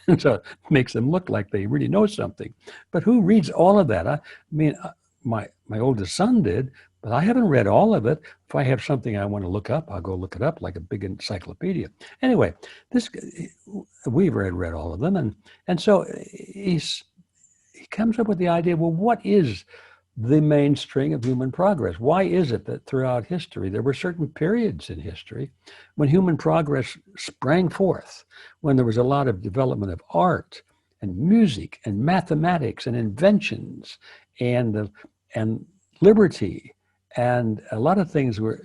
And so it makes them look like they really know something. But who reads all of that? I mean, my oldest son did, but I haven't read all of it. If I have something I want to look up, I'll go look it up like a big encyclopedia. Anyway, Weaver had read all of them. And so he comes up with the idea, well, what is the mainspring of human progress? Why is it that throughout history, there were certain periods in history when human progress sprang forth, when there was a lot of development of art and music and mathematics and inventions and liberty, and a lot of things were,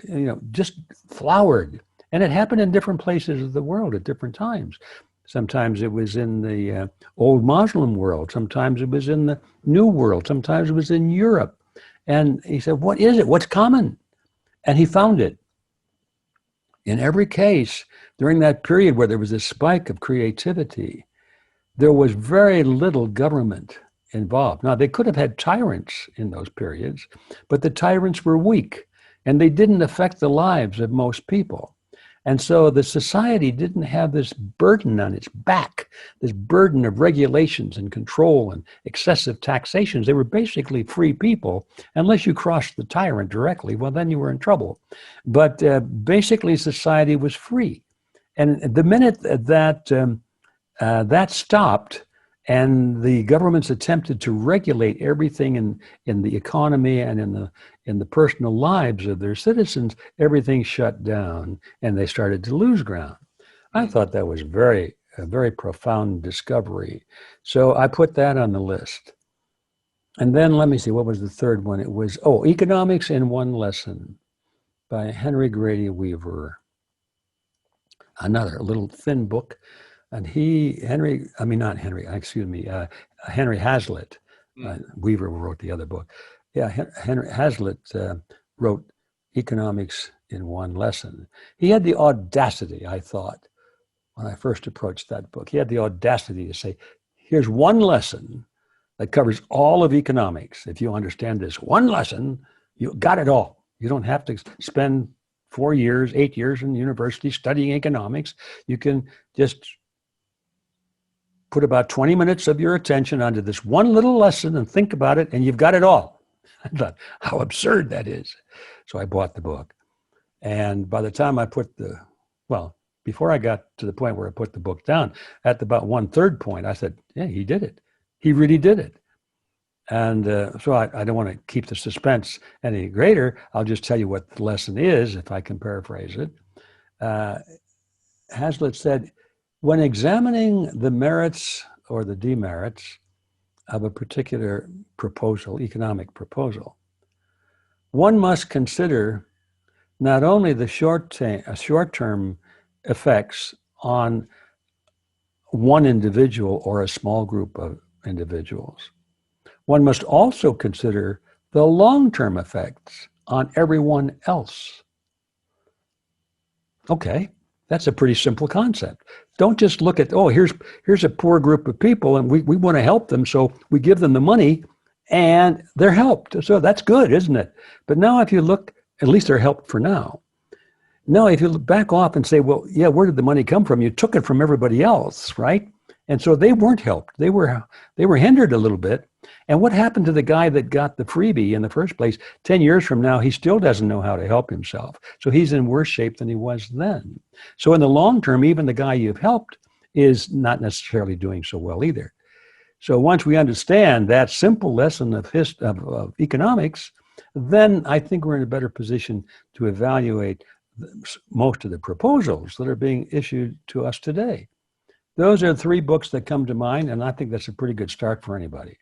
just flowered. And it happened in different places of the world at different times. Sometimes it was in the old Muslim world. Sometimes it was in the New World. Sometimes it was in Europe. And he said, what is it? What's common? And he found it. In every case, during that period where there was this spike of creativity, there was very little government involved. Now, they could have had tyrants in those periods, but the tyrants were weak, and they didn't affect the lives of most people. And so the society didn't have this burden on its back, this burden of regulations and control and excessive taxations. They were basically free people, unless you crossed the tyrant directly. Well, then you were in trouble. But basically, society was free. And the minute that stopped, and the governments attempted to regulate everything in the economy and in the personal lives of their citizens, everything shut down and they started to lose ground. I thought that was a very profound discovery. So I put that on the list. And then let me see, what was the third one? It was, Economics in One Lesson by Henry Grady Weaver. Another little thin book. And Henry Hazlitt, Weaver wrote the other book. Yeah, Henry Hazlitt wrote Economics in One Lesson. He had the audacity, I thought, when I first approached that book, he had the audacity to say, here's one lesson that covers all of economics. If you understand this one lesson, you got it all. You don't have to spend 4 years, 8 years in university studying economics. You can just put about 20 minutes of your attention onto this one little lesson and think about it, and you've got it all. I thought, how absurd that is. So I bought the book. And by the time I before I got to the point where I put the book down, at about 1/3 point, I said, yeah, he did it. He really did it. And so I don't want to keep the suspense any greater. I'll just tell you what the lesson is, if I can paraphrase it. Hazlitt said, when examining the merits or the demerits of a particular proposal, economic proposal, one must consider not only the short-term effects on one individual or a small group of individuals. One must also consider the long-term effects on everyone else. Okay. That's a pretty simple concept. Don't just look at, here's a poor group of people and we want to help them, so we give them the money and they're helped. So that's good, isn't it? But now if you look, at least they're helped for now. Now, if you back off and say, well, yeah, where did the money come from? You took it from everybody else, right? And so they weren't helped. They were hindered a little bit. And what happened to the guy that got the freebie in the first place? 10 years from now, he still doesn't know how to help himself. So he's in worse shape than he was then. So in the long term, even the guy you've helped is not necessarily doing so well either. So once we understand that simple lesson of economics, then I think we're in a better position to evaluate most of the proposals that are being issued to us today. Those are 3 books that come to mind, and I think that's a pretty good start for anybody.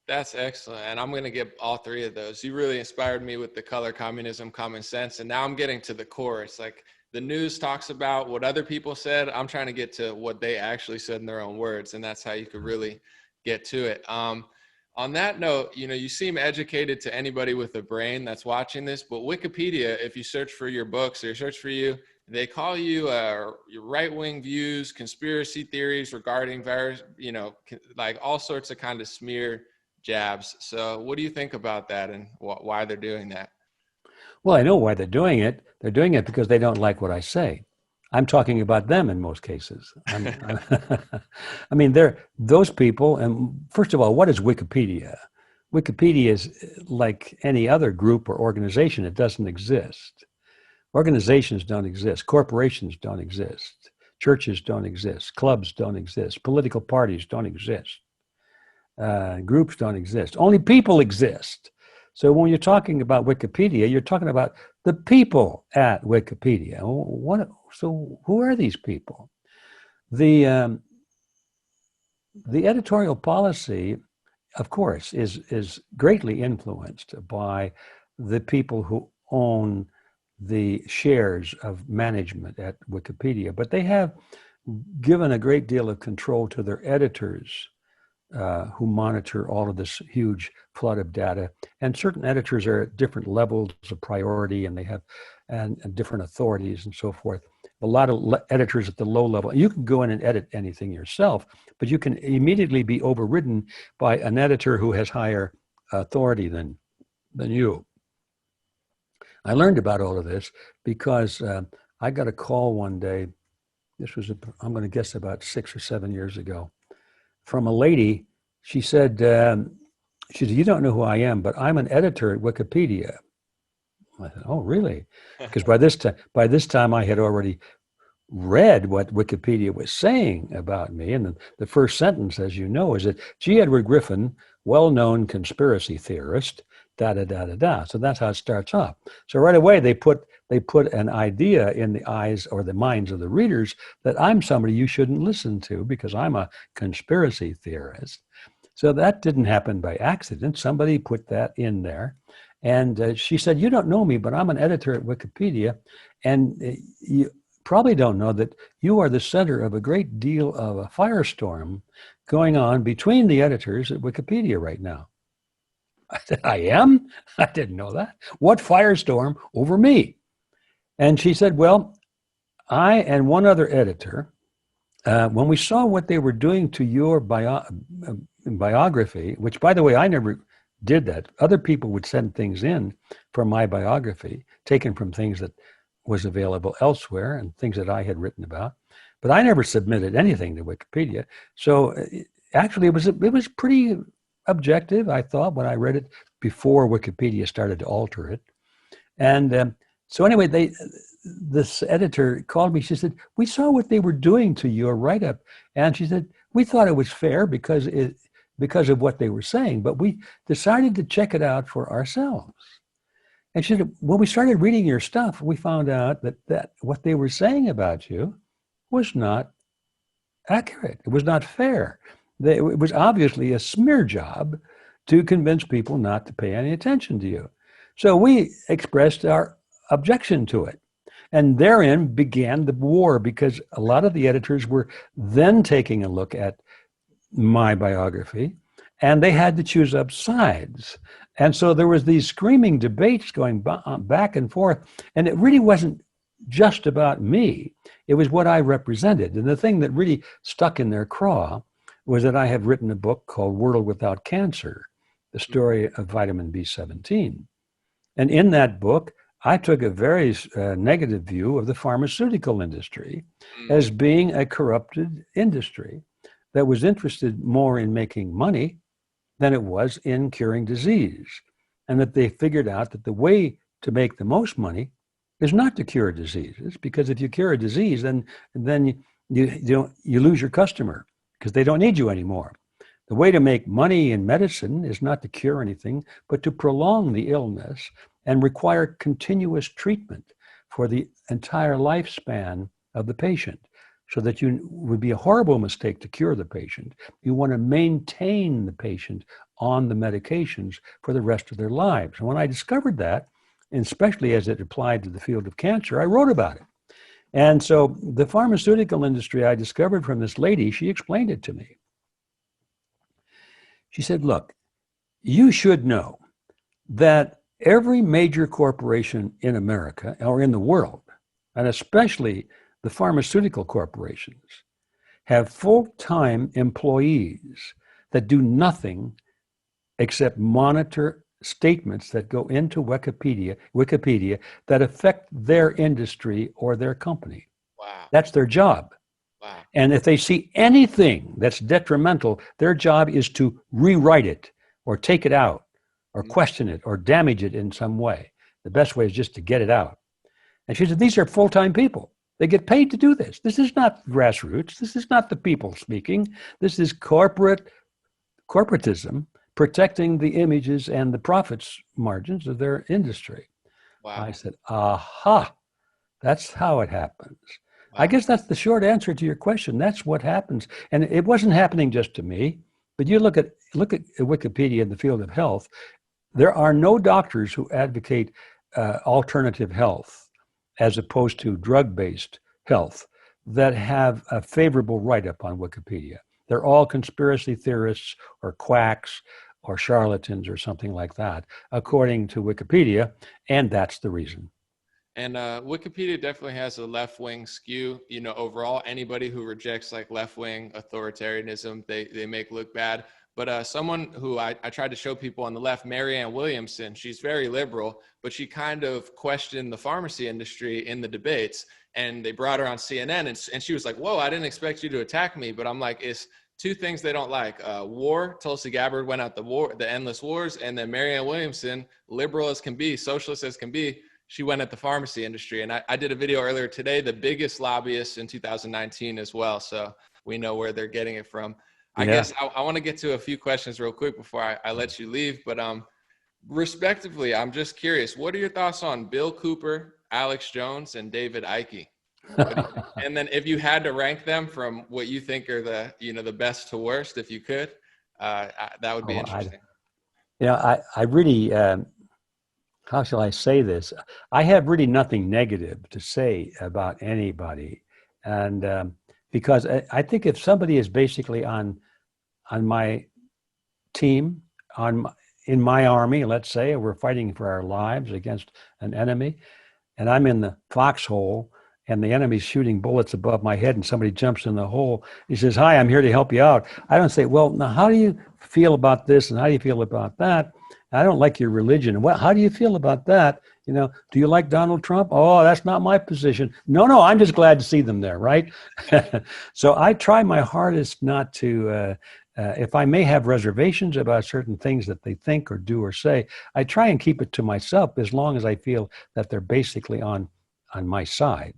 That's excellent. And I'm going to get all 3 of those. You really inspired me with the Color Communism, Common Sense. And now I'm getting to the core. It's like the news talks about what other people said. I'm trying to get to what they actually said in their own words. And that's how you could really get to it. On that note, you know, you seem educated to anybody with a brain that's watching this, but Wikipedia, if you search for your books or search for you, they call you your right-wing views, conspiracy theories regarding various, you know, like all sorts of kind of smear jabs. So what do you think about that and why they're doing that? Well, I know why they're doing it. They're doing it because they don't like what I say. I'm talking about them in most cases. I mean, they're those people. And first of all, what is Wikipedia? Wikipedia is like any other group or organization. It doesn't exist. Organizations don't exist. Corporations don't exist. Churches don't exist. Clubs don't exist. Political parties don't exist. Groups don't exist. Only people exist. So when you're talking about Wikipedia, you're talking about the people at Wikipedia. So who are these people? The editorial policy, of course, is greatly influenced by the people who own the shares of management at Wikipedia, but they have given a great deal of control to their editors who monitor all of this huge flood of data. And certain editors are at different levels of priority, and they have and different authorities and so forth. A lot of editors at the low level, you can go in and edit anything yourself, but you can immediately be overridden by an editor who has higher authority than you. I learned about all of this because I got a call one day. This was, I'm going to guess, about 6 or 7 years ago, from a lady. She said, "You don't know who I am, but I'm an editor at Wikipedia." I said, "Oh, really?" Because by this time I had already read what Wikipedia was saying about me. And the first sentence, as you know, is that G.Edward Griffin, well-known conspiracy theorist, da-da-da-da-da. So that's how it starts off. So right away, they put an idea in the eyes or the minds of the readers that I'm somebody you shouldn't listen to because I'm a conspiracy theorist. So that didn't happen by accident. Somebody put that in there. And she said, "You don't know me, but I'm an editor at Wikipedia. And you probably don't know that you are the center of a great deal of a firestorm going on between the editors at Wikipedia right now." I said, "I am? I didn't know that. What firestorm over me?" And she said, "Well, I and one other editor, when we saw what they were doing to your biography, which, by the way, I never did that. Other people would send things in for my biography, taken from things that was available elsewhere and things that I had written about. But I never submitted anything to Wikipedia. So actually, it was pretty objective, I thought, when I read it before Wikipedia started to alter it. And so anyway, this editor called me. She said, "We saw what they were doing to your write-up." And she said, "We thought it was fair because of what they were saying, but we decided to check it out for ourselves." And she said, "When we started reading your stuff, we found out that what they were saying about you was not accurate. It was not fair. It was obviously a smear job to convince people not to pay any attention to you." So we expressed our objection to it. And therein began the war, because a lot of the editors were then taking a look at my biography, and they had to choose up sides. And so there was these screaming debates going back and forth, and it really wasn't just about me. It was what I represented. And the thing that really stuck in their craw was that I had written a book called World Without Cancer, the story of vitamin B17. And in that book, I took a very negative view of the pharmaceutical industry as being a corrupted industry that was interested more in making money than it was in curing disease. And that they figured out that the way to make the most money is not to cure diseases, because if you cure a disease, then you lose your customer because they don't need you anymore. The way to make money in medicine is not to cure anything, but to prolong the illness and require continuous treatment for the entire lifespan of the patient, so that you would be a horrible mistake to cure the patient. You want to maintain the patient on the medications for the rest of their lives. And when I discovered that, and especially as it applied to the field of cancer, I wrote about it. And so the pharmaceutical industry I discovered from this lady, she explained it to me. She said, look, you should know that every major corporation in America or in the world, and especially the pharmaceutical corporations, have full-time employees that do nothing except monitor statements that go into Wikipedia that affect their industry or their company. Wow. That's their job. Wow. And if they see anything that's detrimental, their job is to rewrite it or take it out or question it or damage it in some way. The best way is just to get it out. And she said, these are full-time people. They get paid to do this. This is not grassroots. This is not the people speaking. This is corporatism protecting the images and the profits margins of their industry. Wow. I said, aha, that's how it happens. Wow. I guess that's the short answer to your question. That's what happens. And it wasn't happening just to me, but you look at Wikipedia in the field of health, there are no doctors who advocate alternative health as opposed to drug-based health that have a favorable write-up on Wikipedia. They're all conspiracy theorists or quacks or charlatans or something like that, according to Wikipedia, and that's the reason. And Wikipedia definitely has a left-wing skew. You know, overall, anybody who rejects like left-wing authoritarianism, they make look bad. But someone who I tried to show people on the left, Marianne Williamson, she's very liberal, but she kind of questioned the pharmacy industry in the debates. And they brought her on CNN, and she was like, whoa, I didn't expect you to attack me. But I'm like, it's two things they don't like. War, Tulsi Gabbard went out the endless wars. And then Marianne Williamson, liberal as can be, socialist as can be, she went at the pharmacy industry. And I did a video earlier today, the biggest lobbyists in 2019 as well. So we know where they're getting it from. I guess I want to get to a few questions real quick before I let you leave. But respectively, I'm just curious, what are your thoughts on Bill Cooper, Alex Jones, and David Icke? And then if you had to rank them from what you think are the best to worst, if you could, that would be interesting. I really, how shall I say this? I have really nothing negative to say about anybody. And because I think if somebody is basically on my team, in my army, let's say, we're fighting for our lives against an enemy, and I'm in the foxhole, and the enemy's shooting bullets above my head, and somebody jumps in the hole. He says, hi, I'm here to help you out. I don't say, well, now, how do you feel about this, and how do you feel about that? I don't like your religion. Well, how do you feel about that? You know, do you like Donald Trump? Oh, that's not my position. No, I'm just glad to see them there, right? So I try my hardest not to, if I may have reservations about certain things that they think or do or say, I try and keep it to myself as long as I feel that they're basically on my side.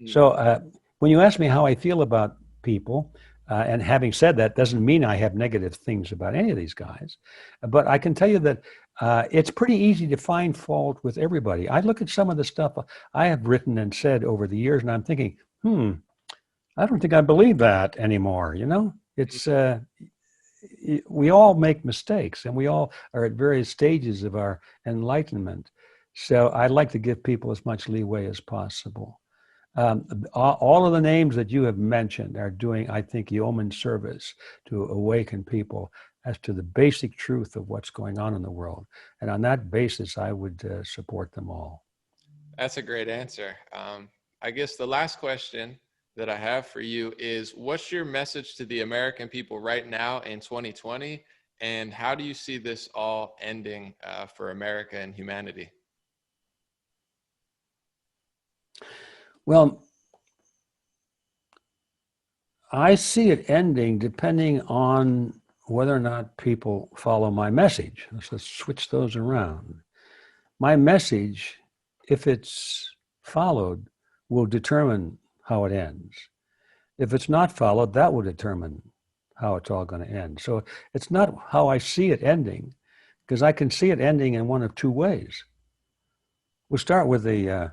So when you ask me how I feel about people, and having said that, doesn't mean I have negative things about any of these guys, but I can tell you that it's pretty easy to find fault with everybody. I look at some of the stuff I have written and said over the years, and I'm thinking, I don't think I believe that anymore. You know, it's we all make mistakes, and we all are at various stages of our enlightenment. So I'd like to give people as much leeway as possible. All of the names that you have mentioned are doing, I think, yeoman service to awaken people as to the basic truth of what's going on in the world. And on that basis, I would support them all. That's a great answer. I guess the last question that I have for you is, what's your message to the American people right now in 2020? And how do you see this all ending for America and humanity? Well, I see it ending depending on whether or not people follow my message. Let's switch those around. My message, if it's followed, will determine how it ends. If it's not followed, that will determine how it's all going to end. So it's not how I see it ending, because I can see it ending in one of two ways. We'll start with the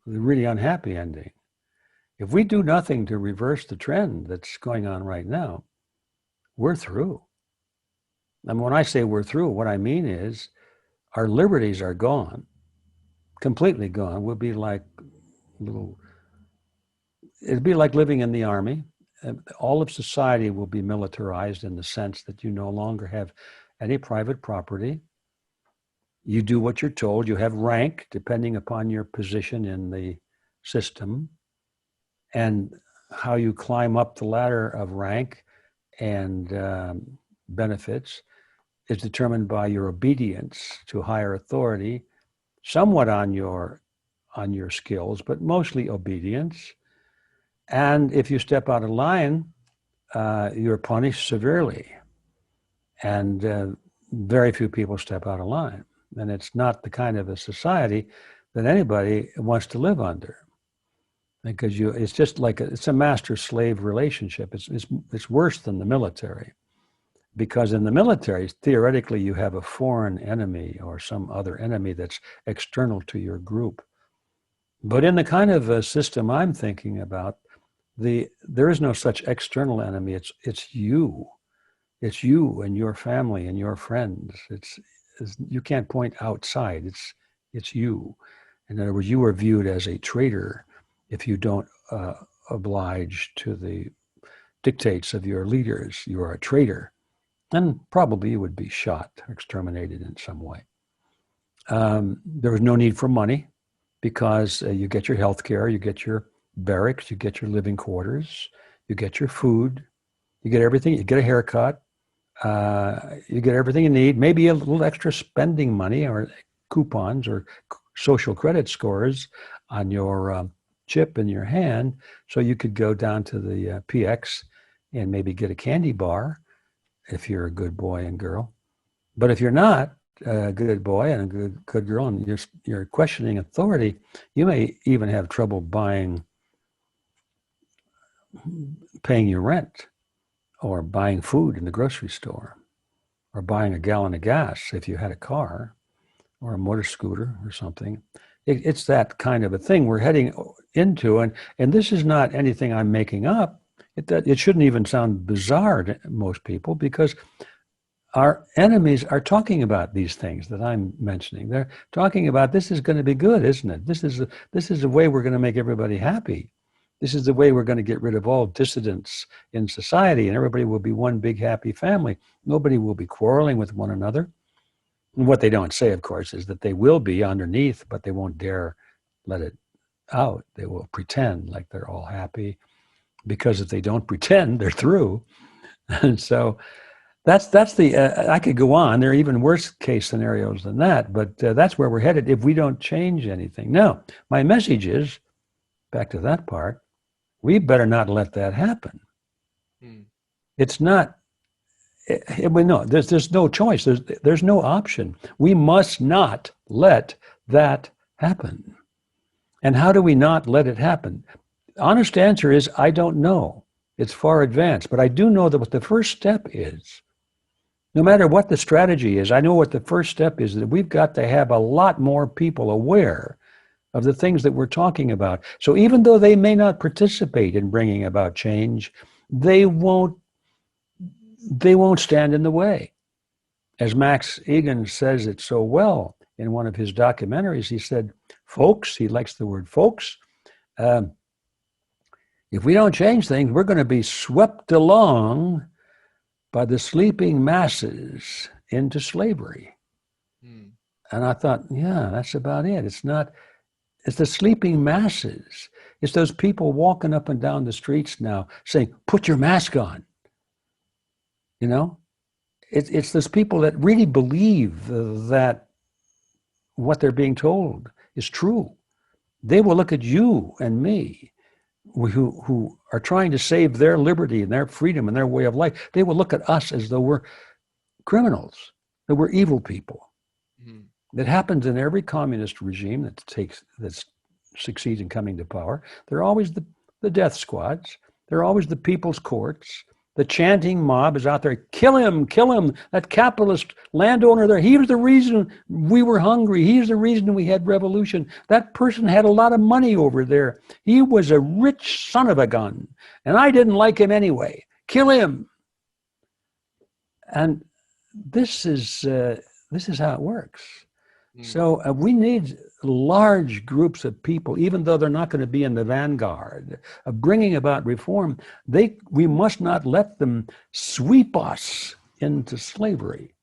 really unhappy ending. If we do nothing to reverse the trend that's going on right now, we're through. And when I say we're through, what I mean is our liberties are gone, completely gone. We'll be like it'd be like living in the army. All of society will be militarized in the sense that you no longer have any private property. You do what you're told. You have rank depending upon your position in the system, and how you climb up the ladder of rank and benefits is determined by your obedience to higher authority, somewhat on your skills, but mostly obedience. And if you step out of line, you're punished severely. And very few people step out of line. And it's not the kind of a society that anybody wants to live under. Because it's just like it's a master-slave relationship. It's worse than the military. Because in the military, theoretically, you have a foreign enemy or some other enemy that's external to your group. But in the kind of a system I'm thinking about, there is no such external enemy. It's you. It's you and your family and your friends. You can't point outside. It's you. In other words, you are viewed as a traitor if you don't oblige to the dictates of your leaders. You are a traitor. And probably you would be shot or exterminated in some way. There was no need for money because you get your health care, you get your barracks, you get your living quarters, you get your food, you get everything, you get a haircut, you get everything you need, maybe a little extra spending money or coupons or social credit scores on your chip in your hand, so you could go down to the PX and maybe get a candy bar if you're a good boy and girl. But if you're not a good boy and a good girl and you're questioning authority, you may even have trouble paying your rent, or buying food in the grocery store, or buying a gallon of gas if you had a car or a motor scooter or something. It's that kind of a thing we're heading into, and this is not anything I'm making up. It shouldn't even sound bizarre to most people, because our enemies are talking about these things that I'm mentioning. They're talking about, this is going to be good, isn't it? This is the way we're going to make everybody happy. This is the way we're going to get rid of all dissidents in society, and everybody will be one big happy family. Nobody will be quarreling with one another. And what they don't say, of course, is that they will be underneath, but they won't dare let it out. They will pretend like they're all happy, because if they don't pretend, they're through. And so that's I could go on. There are even worse case scenarios than that, but that's where we're headed if we don't change anything. Now, my message is, back to that part, we better not let that happen. It's not, no, there's no choice. There's no option. We must not let that happen. And how do we not let it happen? Honest answer is, I don't know. It's far advanced, but I do know that what the first step is. No matter what the strategy is, I know what the first step is, that we've got to have a lot more people aware of the things that we're talking about. So even though they may not participate in bringing about change, they won't stand in the way. As Max Egan says it so well in one of his documentaries, he said, folks, he likes the word folks, if we don't change things, we're going to be swept along by the sleeping masses into slavery. And I thought, yeah, that's about it. It's the sleeping masses. It's those people walking up and down the streets now saying, put your mask on. You know, it's those people that really believe that what they're being told is true. They will look at you and me, who are trying to save their liberty and their freedom and their way of life. They will look at us as though we're criminals, that we're evil people. That happens in every communist regime that succeeds in coming to power. There are always the death squads, They're always the people's courts. The chanting mob is out there, kill him, that capitalist landowner there. He was the reason we were hungry. He's the reason we had revolution. That person had a lot of money over there. He was a rich son of a gun, and I didn't like him anyway. Kill him. And this is how it works. So we need large groups of people, even though they're not going to be in the vanguard of bringing about reform. We must not let them sweep us into slavery.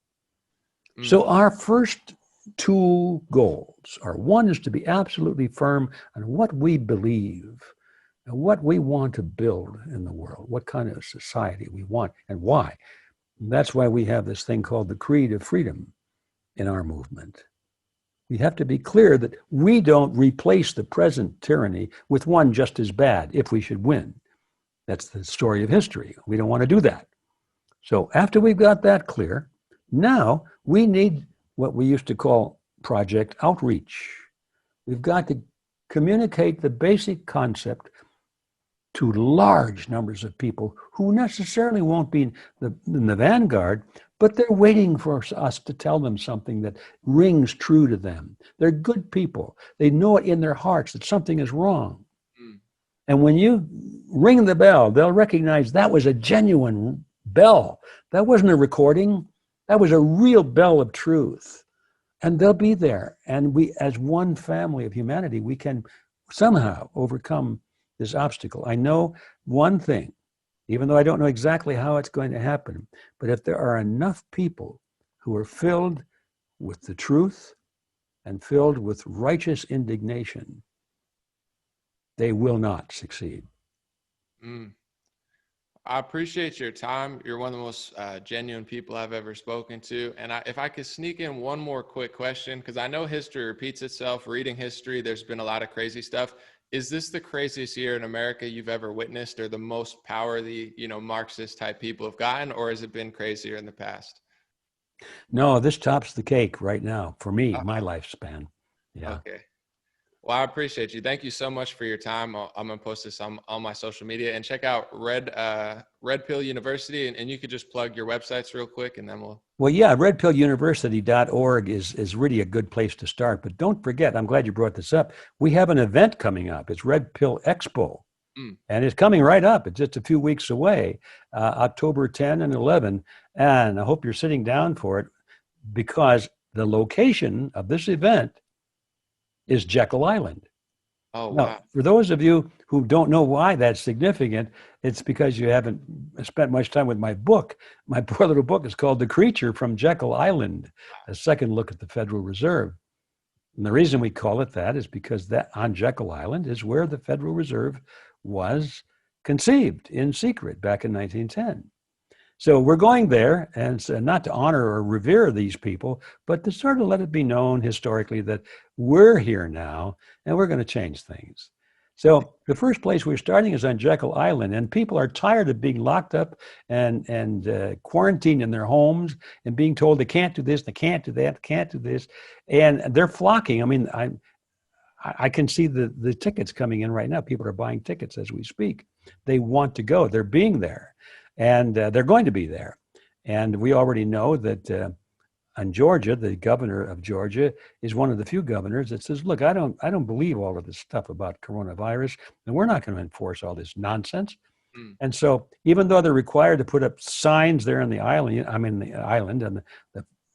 So our first two goals are, one is to be absolutely firm on what we believe and what we want to build in the world, what kind of society we want and why. And that's why we have this thing called the Creed of Freedom in our movement. We have to be clear that we don't replace the present tyranny with one just as bad if we should win. That's the story of history. We don't want to do that. So after we've got that clear, now we need what we used to call project outreach. We've got to communicate the basic concept to large numbers of people who necessarily won't be in the vanguard, but they're waiting for us to tell them something that rings true to them. They're good people. They know it in their hearts that something is wrong. And when you ring the bell, they'll recognize that was a genuine bell. That wasn't a recording. That was a real bell of truth. And they'll be there. And we, as one family of humanity, we can somehow overcome this obstacle. I know one thing, even though I don't know exactly how it's going to happen, but if there are enough people who are filled with the truth and filled with righteous indignation, they will not succeed. I appreciate your time. You're one of the most genuine people I've ever spoken to. And if I could sneak in one more quick question, because I know history repeats itself. Reading history, there's been a lot of crazy stuff. Is this the craziest year in America you've ever witnessed, or the most power the Marxist type people have gotten, or has it been crazier in the past? No, this tops the cake right now for me, my lifespan. Yeah. Okay. Well, I appreciate you. Thank you so much for your time. I'm going to post this on my social media, and check out Red Pill University. And you could just plug your websites real quick, and then Well, yeah, redpilluniversity.org is really a good place to start. But don't forget, I'm glad you brought this up. We have an event coming up. It's Red Pill Expo. And it's coming right up. It's just a few weeks away, October 10 and 11. And I hope you're sitting down for it, because the location of this event is Jekyll Island. Oh, now, wow. For those of you who don't know why that's significant, it's because you haven't spent much time with my book. My poor little book is called The Creature from Jekyll Island, a second look at the Federal Reserve. And the reason we call it that is because that on Jekyll Island is where the Federal Reserve was conceived in secret back in 1910. So we're going there, and not to honor or revere these people, but to sort of let it be known historically that we're here now and we're going to change things. So the first place we're starting is on Jekyll Island, and people are tired of being locked up and quarantined in their homes and being told they can't do this, they can't do that, they can't do this, and they're flocking. I mean, I can see the tickets coming in right now. People are buying tickets as we speak. They want to go. They're being there. And they're going to be there. And we already know that on Georgia, the governor of Georgia is one of the few governors that says, look, I don't believe all of this stuff about coronavirus, and we're not going to enforce all this nonsense. And so even though they're required to put up signs there on the island, and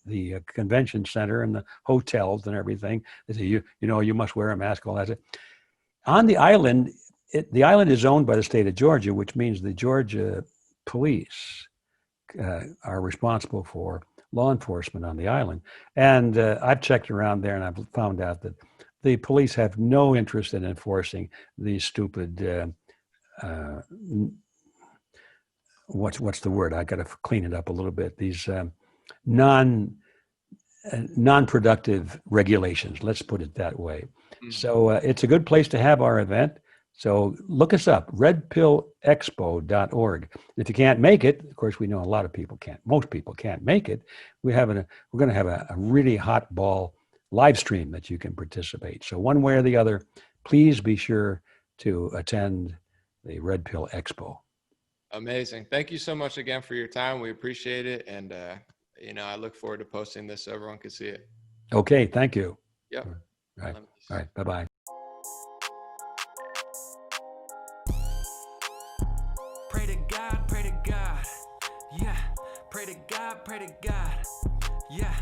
the convention center and the hotels and everything, they say, you must wear a mask, all that. On the island, the island is owned by the state of Georgia, which means the Georgia police are responsible for law enforcement on the island. And I've checked around there, and I've found out that the police have no interest in enforcing these stupid, what's the word? I got to clean it up a little bit. These non-productive regulations, let's put it that way. So it's a good place to have our event. So look us up, redpillexpo.org. If you can't make it, of course, we know a lot of people can't. Most people can't make it. We're going to have a really hot ball live stream that you can participate. So one way or the other, please be sure to attend the Red Pill Expo. Amazing. Thank you so much again for your time. We appreciate it. And, I look forward to posting this so everyone can see it. Okay, thank you. Yep. All right. All right. Bye-bye. Pray to God, pray to God. Yeah. Pray to God, pray to God. Yeah.